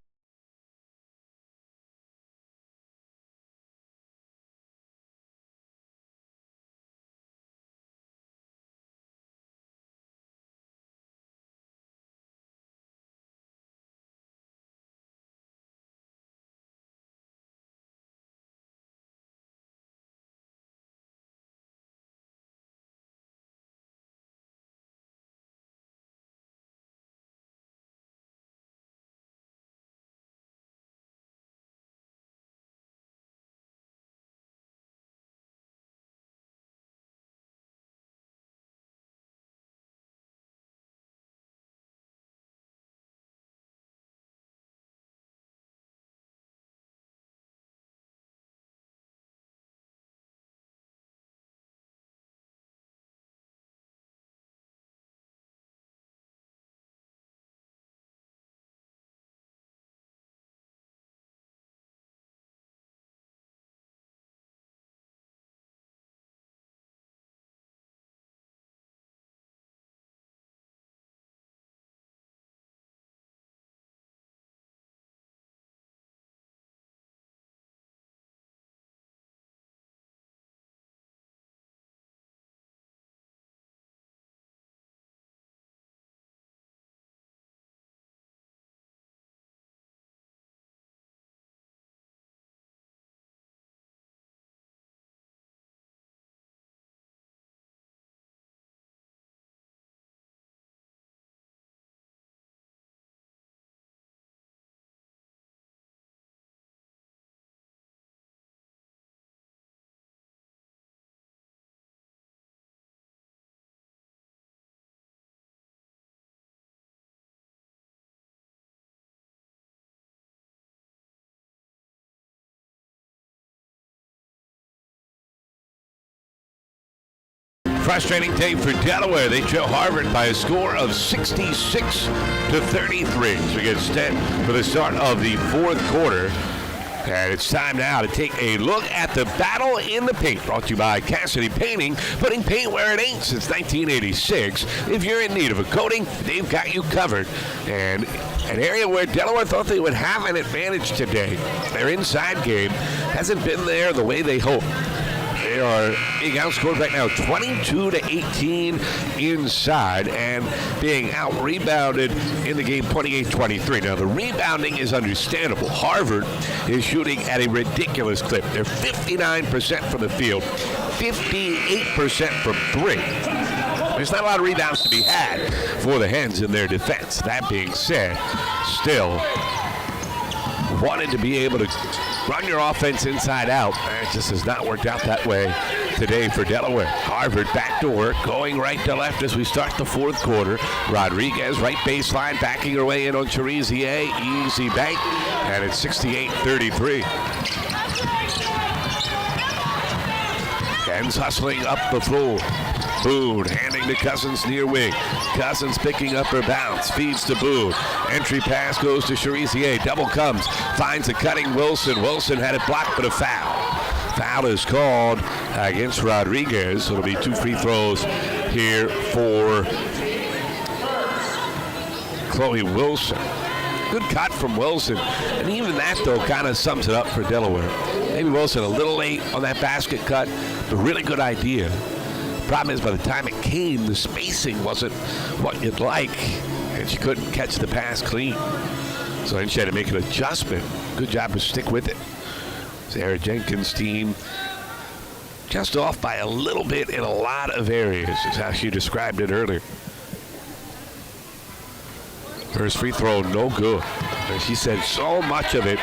A: Frustrating day for Delaware. They trail Harvard by a score of 66-33. So we get set for the start of the fourth quarter. And it's time now to take a look at the battle in the paint. Brought to you by Cassidy Painting, putting paint where it ain't since 1986. If you're in need of a coating, they've got you covered. And an area where Delaware thought they would have an advantage today. Their inside game hasn't been there the way they hoped. They are being outscored right now 22-18 inside and being out-rebounded in the game 28-23. Now, the rebounding is understandable. Harvard is shooting at a ridiculous clip. They're 59% from the field, 58% from three. There's not a lot of rebounds to be had for the Hens in their defense. That being said, still wanted to be able to run your offense inside out. It just has not worked out that way today for Delaware. Harvard back to work, going right to left as we start the fourth quarter. Rodriguez, right baseline, backing her way in on Cherizier. Easy bank, and it's 68-33. Hens hustling up the floor. Boone handing to Cousins near wing. Cousins picking up her bounce, feeds to Boone. Entry pass goes to Cherizier. Double comes, finds a cutting Wilson. Wilson had it blocked, but a foul. Foul is called against Rodriguez. It'll be 2 free throws here for Chloe Wilson. Good cut from Wilson. And even that, though, kind of sums it up for Delaware. Maybe Wilson a little late on that basket cut, but really good idea. Problem is, by the time it came, the spacing wasn't what you'd like, and she couldn't catch the pass clean. So then she had to make an adjustment. Good job to stick with it. Sarah Jenkins' team just off by a little bit in a lot of areas, is how she described it earlier. First free throw, no good. And she said so much of it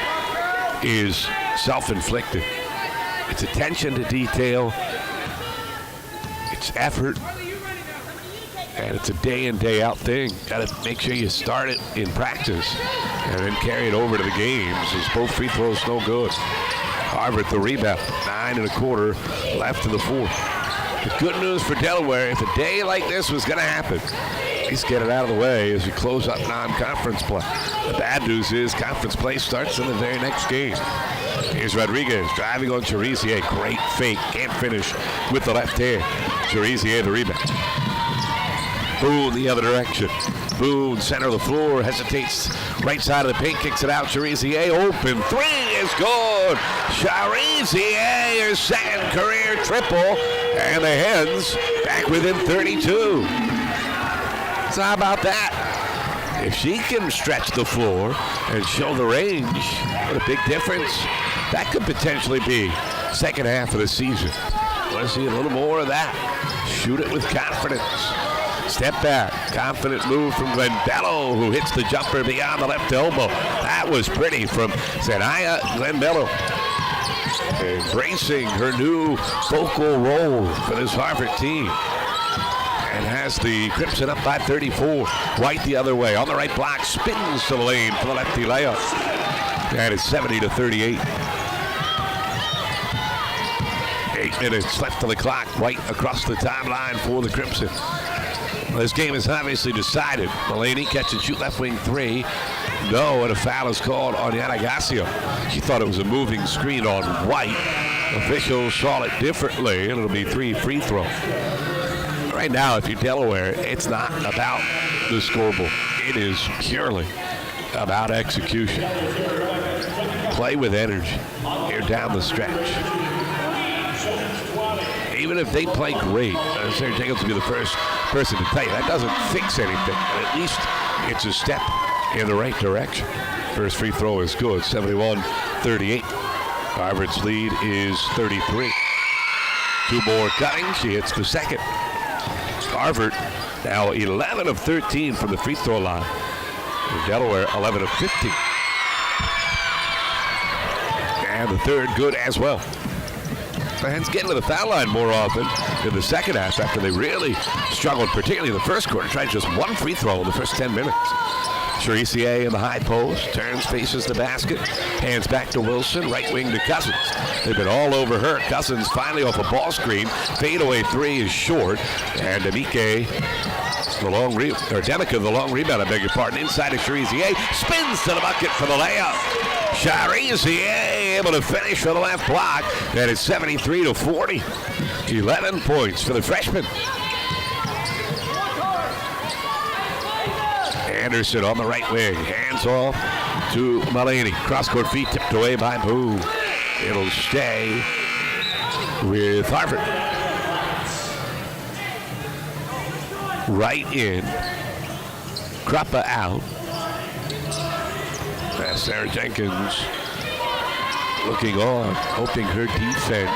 A: is self-inflicted. It's attention to detail, it's effort, and it's a day in, day out thing. Got to make sure you start it in practice and then carry it over to the games. As both free throws no good. Harvard the rebound, 9 1/4 left in the fourth. The good news for Delaware, if a day like this was going to happen, at least get it out of the way as we close up non-conference play. The bad news is conference play starts in the very next game. Here's Rodriguez driving on Cherizier. Great fake, can't finish with the left hand. Cherizier the rebound. Boone the other direction. Boone, center of the floor, hesitates right side of the paint, kicks it out. Cherizier open, three is good. Cherizier, her second career triple, and the Hens back within 32. So how about that? If she can stretch the floor and show the range, what a big difference. That could potentially be second half of the season. Want to see a little more of that. Shoot it with confidence. Step back, confident move from Glenn Bello, who hits the jumper beyond the left elbow. That was pretty from Zanaya Glenn Bello. Embracing her new vocal role for this Harvard team. And has the Crimson up by 34. White the other way, on the right block, spins to the lane for the lefty layup. That is 70-38. 8 minutes left on the clock. White across the timeline for the Crimson. Well, this game is obviously decided. Mulaney catch and shoot left wing three. No, and a foul is called on Yanagacio. She thought it was a moving screen on White. Officials saw it differently, and it'll be 3 free throws. Right now, if you're Delaware, it's not about the scoreboard. It is purely about execution. Play with energy here down the stretch. Even if they play great, Sarah Jenkins will be the first person to tell you that doesn't fix anything. At least it's a step in the right direction. First free throw is good, 71-38. Harvard's lead is 33. 2 more cutting, she hits the second. Harvard now 11 of 13 from the free throw line. Delaware 11 of 15. And the third good as well. The Hens getting to the foul line more often in the second half after they really struggled, particularly in the first quarter, trying just 1 free throw in the first 10 minutes. Cherizier in the high post, turns, faces the basket, hands back to Wilson, right wing to Cousins. They've been all over her. Cousins finally off a ball screen. Fadeaway three is short, and Demika, the long rebound, I beg your pardon, inside of Cherizier, spins to the bucket for the layup. Cherizier able to finish for the left block. That is 73-40. 11 points for the freshman. Anderson on the right wing, hands off to Mulaney. Cross-court feet tipped away by Boo. It'll stay with Harvard. Right in, Kruppa out. That's Sarah Jenkins looking on, hoping her defense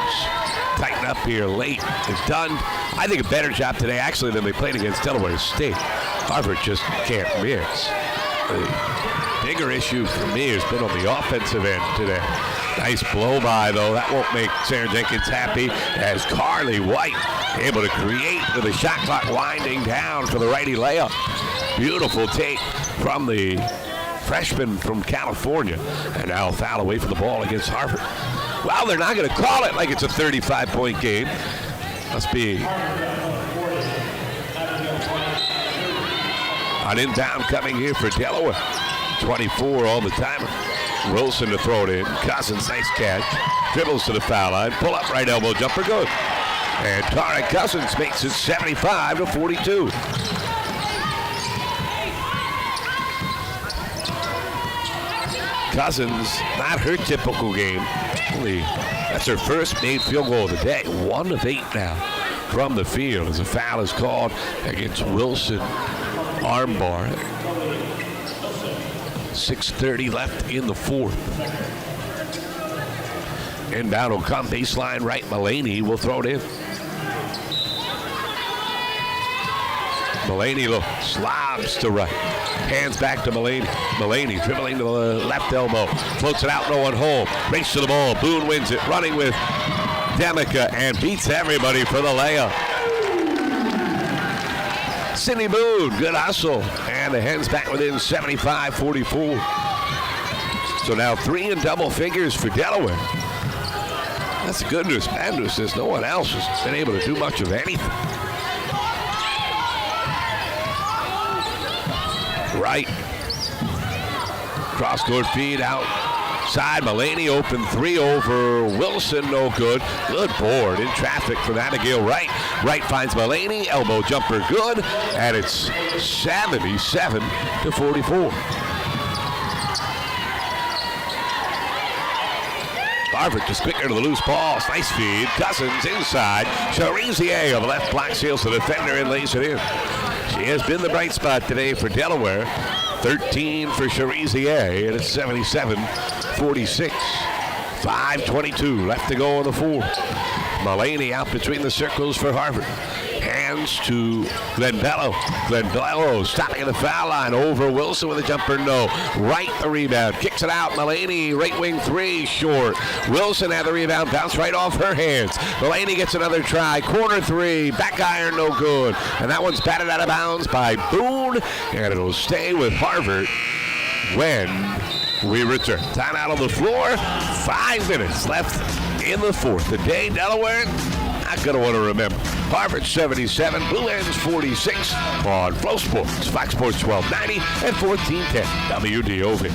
A: tighten up here late. It's done, I think, a better job today actually than they played against Delaware State. Harvard just can't miss. The bigger issue for me has been on the offensive end today. Nice blow by though. That won't make Sarah Jenkins happy as Carly White able to create with the shot clock winding down for the righty layup. Beautiful take from the freshman from California. And now a foul away from the ball against Harvard. Well, they're not going to call it like it's a 35-point game. Must be an inbound coming here for Delaware. 24 on the timer. Wilson to throw it in. Cousins, nice catch. Dribbles to the foul line. Pull up right elbow jumper, good. And Tara Cousins makes it 75-42. Cousins, not her typical game. That's her first made field goal of the day. 1 of 8 now from the field as a foul is called against Wilson. Armbar. 6:30 left in the fourth. Inbound will come baseline right. Mulaney will throw it in. Mulaney slobs to right. Hands back to Mulaney. Mulaney dribbling to the left elbow. Floats it out, no one home. Race to the ball. Boone wins it. Running with Demica and beats everybody for the layup. Sidney Boone, good hustle. And the Hens back within 75-44. So now 3 in double figures for Delaware. That's the good news. Bad news is no one else has been able to do much of anything. Right. Cross-court feed outside. Mulaney open 3 over Wilson, no good. Good board in traffic from Abigail Wright. Wright finds Mulaney, elbow jumper good, and it's 77-44. Harvard just quicker to the loose balls. Nice feed. Cousins inside. Charizier of the left block seals the defender and lays it in. She has been the bright spot today for Delaware. 13 for Charizier, and it's 77-46. 5:22 left to go on the fourth. Mulaney out between the circles for Harvard. Hands to Glendello. Glendello stopping at the foul line over Wilson with a jumper, no. Right the rebound, kicks it out. Mulaney, right wing 3, short. Wilson had the rebound, bounced right off her hands. Mulaney gets another try, corner 3, back iron, no good. And that one's batted out of bounds by Boone, and it'll stay with Harvard when we return. Timeout on the floor, 5 minutes left in the fourth. Today, Delaware, not going to want to remember. Harvard 77, Blue Hens 46 on Flow Sports, Fox Sports 1290 and 1410 WDOV.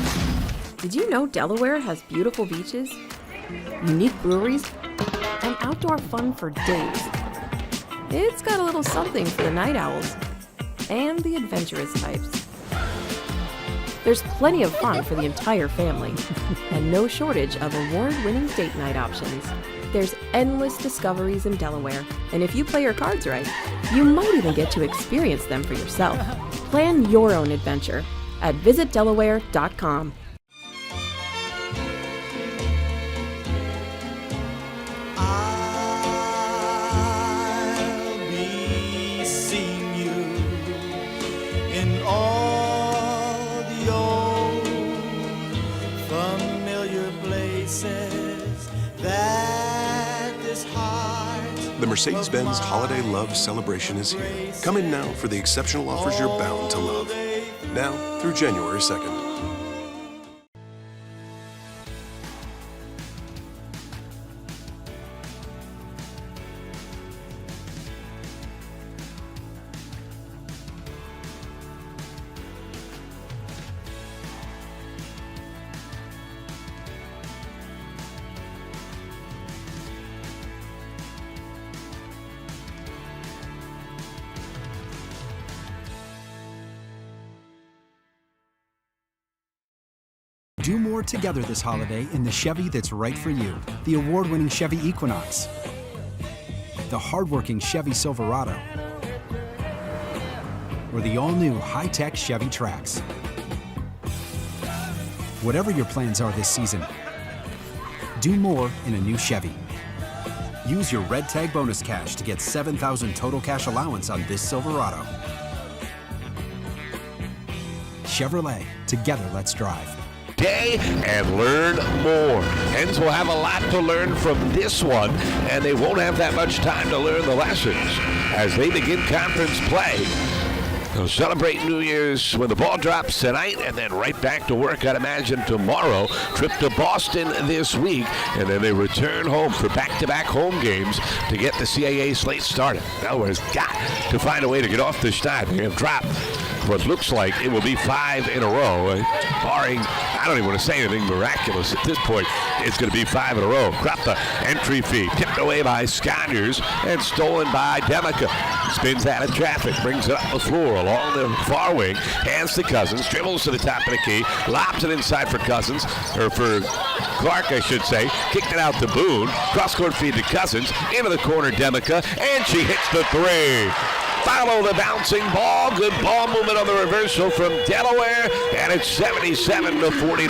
B: Did you know Delaware has beautiful beaches, unique breweries, and outdoor fun for days? It's got a little something for the night owls and the adventurous types. There's plenty of fun for the entire family and no shortage of award-winning date night options. There's endless discoveries in Delaware, and if you play your cards right, you might even get to experience them for yourself. Plan your own adventure at visitdelaware.com.
U: I'll be seeing you in all the old familiar places that
V: The Mercedes-Benz Holiday Love Celebration is here. Come in now for the exceptional offers you're bound to love. Now through January 2nd.
C: Do more together this holiday in the Chevy that's right for you. The award-winning Chevy Equinox, the hard-working Chevy Silverado, or the all-new high-tech Chevy Trax. Whatever your plans are this season, do more in a new Chevy. Use your Red Tag bonus cash to get $7,000 total cash allowance on this Silverado. Chevrolet, together let's drive.
A: Day and learn more. Hens will have a lot to learn from this one, and they won't have that much time to learn the lessons as they begin conference play. They'll celebrate New Year's when the ball drops tonight, and then right back to work, I'd imagine, tomorrow. Trip to Boston this week, and then they return home for back-to-back home games to get the CAA slate started. Delaware's got to find a way to get off the schneid. They have dropped what looks like it will be 5 in a row, barring, I don't even want to say anything miraculous at this point. It's going to be 5 in a row. Crop the entry feed, tipped away by Scanners and stolen by Demica. Spins out of traffic, brings it up the floor along the far wing, hands to Cousins, dribbles to the top of the key, lobs it inside for Cousins, or for Clark, I should say. Kicked it out to Boone. Cross-court feed to Cousins, into the corner, Demica, and she hits the 3. follow the bouncing ball. Good ball movement on the reversal from Delaware, and it's 77-49.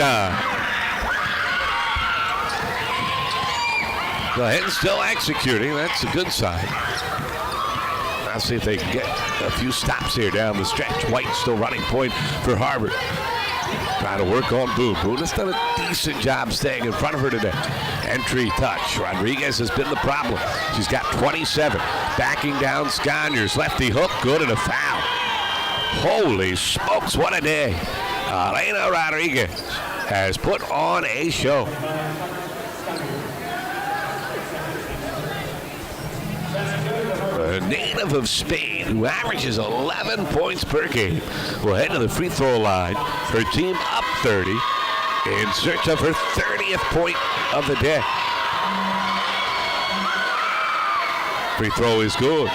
A: The Hens still executing. That's a good sign. Let's see if they can get a few stops here down the stretch. White still running point for Harvard. Trying to work on Boone. Boone has done a decent job staying in front of her today. Entry touch. Rodriguez has been the problem. She's got 27. Backing down Sconyers. Lefty hook. Good, and a foul. Holy smokes, what a day. Elena Rodriguez has put on a show. A native of Spain who averages 11 points per game will head to the free throw line. Her team up 30 in search of her 30th point of the day. Free throw is good.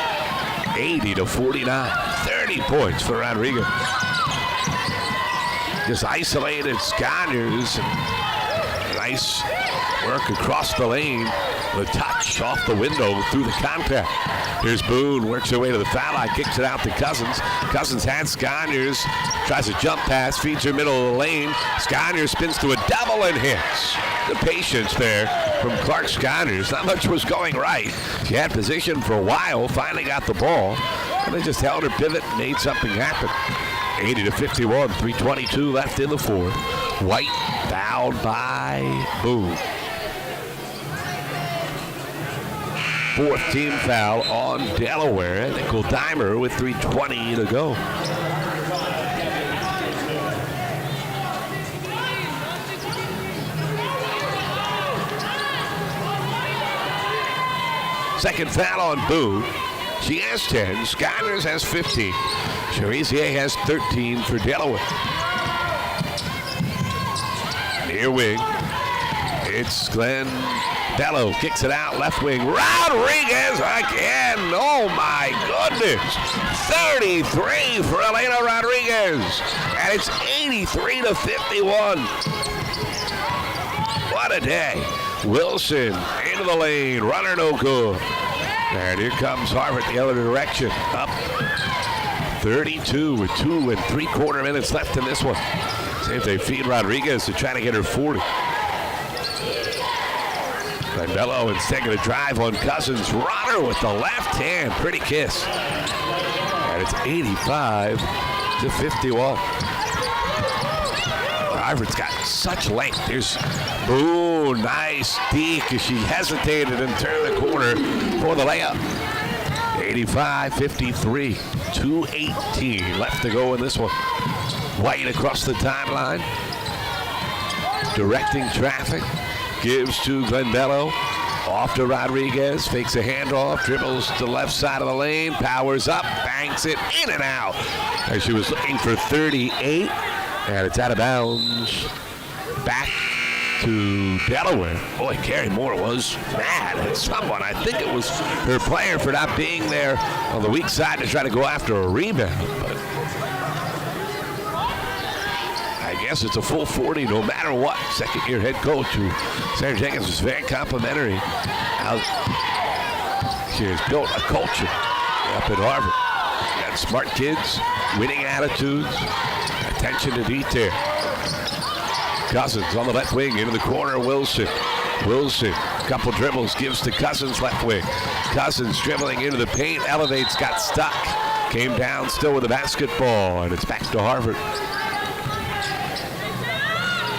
A: 80-49. 30 points for Rodriguez. Just isolated Sconyers. Nice work across the lane. The touch off the window through the contact. Here's Boone, works her way to the foul line, kicks it out to Cousins. Cousins had Sconyers, tries a jump pass, feeds her middle of the lane. Sconyers spins to a double and hits. The patience there from Clark Sconyers. Not much was going right. She had position for a while, finally got the ball, and they just held her pivot and made something happen. 80-51, 3:22 left in the fourth. White fouled by Boone. Fourth team foul on Delaware. Nickel Dimer with 3:20 to go. Second foul on Boone. She has 10. Sconners has 15. Cherizier has 13 for Delaware. Near wing. It's Glenn Bello kicks it out, left wing. Rodriguez again. Oh my goodness. 33 for Elena Rodriguez. And it's 83-51. What a day. Wilson into the lane. Runner no good. And here comes Harvard the other direction. Up 32 with 2 3/4 minutes left in this one. See if they feed Rodriguez to try to get her 40. Bello instead going to drive on Cousins. Runner with the left hand. Pretty kiss. And it's 85-51. Harvard's got such length. There's Boone. Nice deke as she hesitated and turned the corner for the layup. 85-53. 2:18 left to go in this one. White across the timeline. Directing traffic. Gives to Glenbello. Off to Rodriguez. Fakes a handoff. Dribbles to the left side of the lane. Powers up. Banks it in and out. As she was looking for 38. And it's out of bounds. Back to Delaware. Boy, Carrie Moore was mad at someone. I think it was her player for not being there on the weak side to try to go after a rebound. But I guess it's a full 40 no matter what. Second-year head coach who Sarah Jenkins was very complimentary. She has built a culture up at Harvard. Got smart kids, winning attitudes, attention to detail. Cousins on the left wing into the corner. Wilson, couple dribbles, gives to Cousins left wing. Cousins dribbling into the paint, elevates, got stuck. Came down still with the basketball, and it's back to Harvard.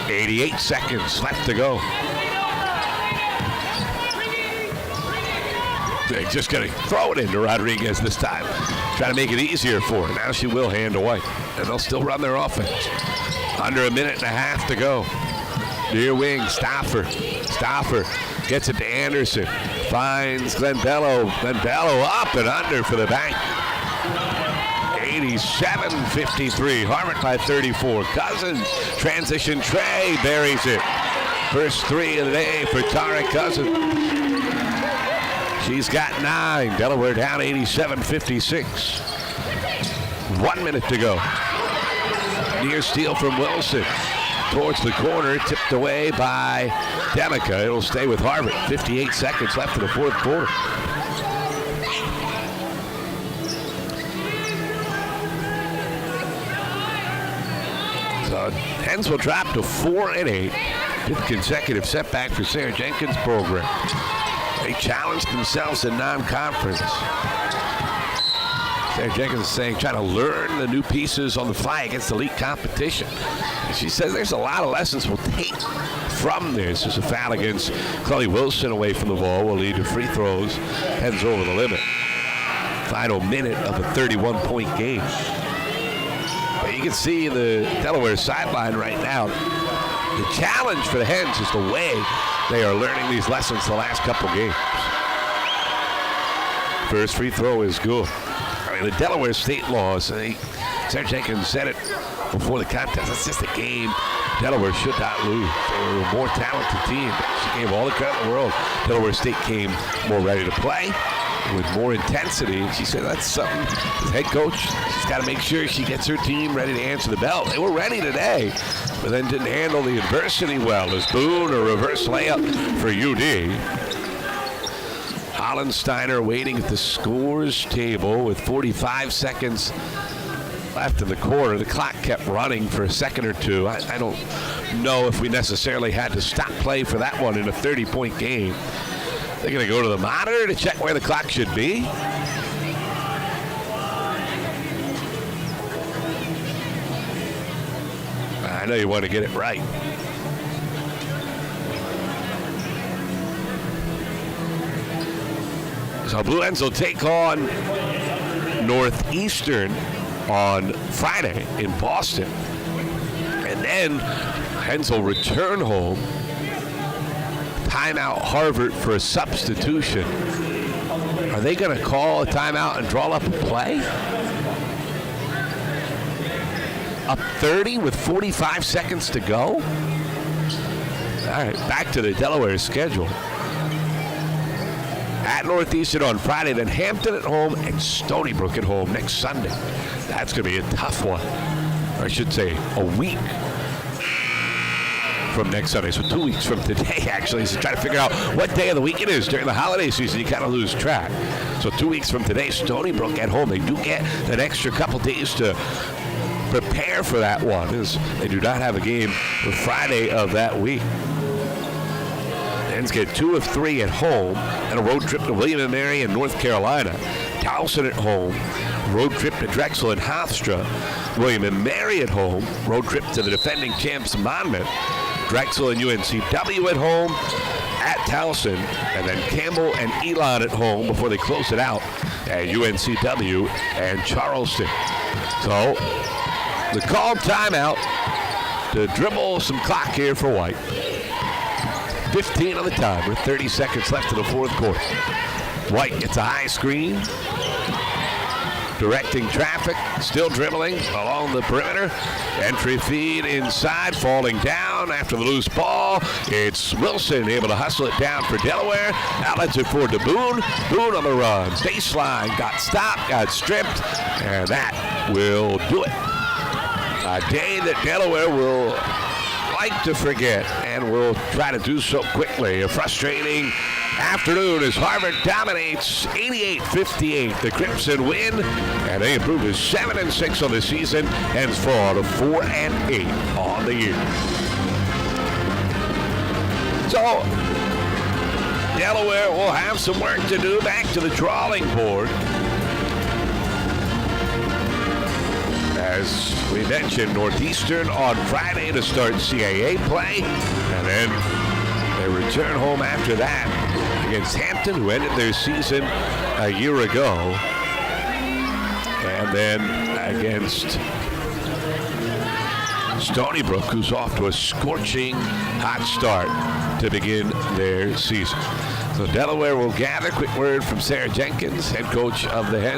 A: 88 seconds left to go. They're just going to throw it into Rodriguez this time. Try to make it easier for her. Now she will hand to White. And they'll still run their offense. Under a minute and a half to go. Near wing, Stauffer gets it to Anderson. Finds Glenbello. Glenbello up and under for the bank. 87-53. Harvard by 34. Cousins, transition tray, buries it. First three of the day for Tara Cousins. She's got 9. Delaware down 87-56. 1 minute to go. Near steal from Wilson. Towards the corner, tipped away by Demica. It'll stay with Harvard. 58 seconds left in the fourth quarter. So Hens will drop to 4-8. Fifth consecutive setback for Sarah Jenkins' program. They challenged themselves in non-conference. Sarah Jenkins is saying, trying to learn the new pieces on the fly against elite competition. And she says there's a lot of lessons we'll take from this. There's a foul against Chloe Wilson away from the ball will lead to free throws. Hens over the limit. Final minute of a 31-point game. But you can see the Delaware sideline right now. The challenge for the Hens is the way they are learning these lessons the last couple games. First free throw is good. I mean, the Delaware state laws, Sarah Jenkins said it before the contest, it's just a game Delaware should not lose. They were a more talented team. She gave all the credit in the world. Delaware State came more ready to play with more intensity. She said that's something as head coach, she's got to make sure she gets her team ready to answer the bell. They were ready today, but then didn't handle the adversity well. As Boone, a reverse layup for UD. Hollensteiner waiting at the scores table with 45 seconds left in the quarter. The clock kept running for a second or two. I don't know if we necessarily had to stop play for that one in a 30-point game. They're going to go to the monitor to check where the clock should be. I know you want to get it right. So Blue Hens will take on Northeastern on Friday in Boston. And then Hens will return home. Timeout Harvard for a substitution. Are they going to call a timeout and draw up a play? Up 30 with 45 seconds to go? All right, back to the Delaware schedule. At Northeastern on Friday, then Hampton at home and Stony Brook at home next Sunday. That's going to be a tough one. Or I should say a week from next Sunday. So 2 weeks from today, actually. So try to figure out what day of the week it is during the holiday season. You kind of lose track. So 2 weeks from today, Stony Brook at home. They do get an extra couple days to prepare for that one, as they do not have a game the Friday of that week. Hens get 2 of 3 at home and a road trip to William & Mary in North Carolina. Towson at home, road trip to Drexel and Hofstra. William & Mary at home, road trip to the defending champs Monmouth. Drexel and UNCW at home, at Towson, and then Campbell and Elon at home before they close it out at UNCW and Charleston. So, the called timeout to dribble some clock here for White. 15 on the timer, 30 seconds left in the fourth quarter. White gets a high screen, directing traffic, still dribbling along the perimeter. Entry feed inside, falling down after the loose ball. It's Wilson able to hustle it down for Delaware. Outlets it forward to Boone. Boone on the run. Baseline, got stopped, got stripped, and that will do it. A day that Delaware will like to forget, and will try to do so quickly. A frustrating afternoon as Harvard dominates 88-58. The Crimson win, and they improve to 7-6 on the season and fall to 4-8 on the year. So, Delaware will have some work to do. Back to the drawing board. As we mentioned, Northeastern on Friday to start CAA play, and then they return home after that against Hampton, who ended their season a year ago, and then against Stony Brook, who's off to a scorching hot start to begin their season. So Delaware will gather. Quick word from Sarah Jenkins, head coach of the Hens.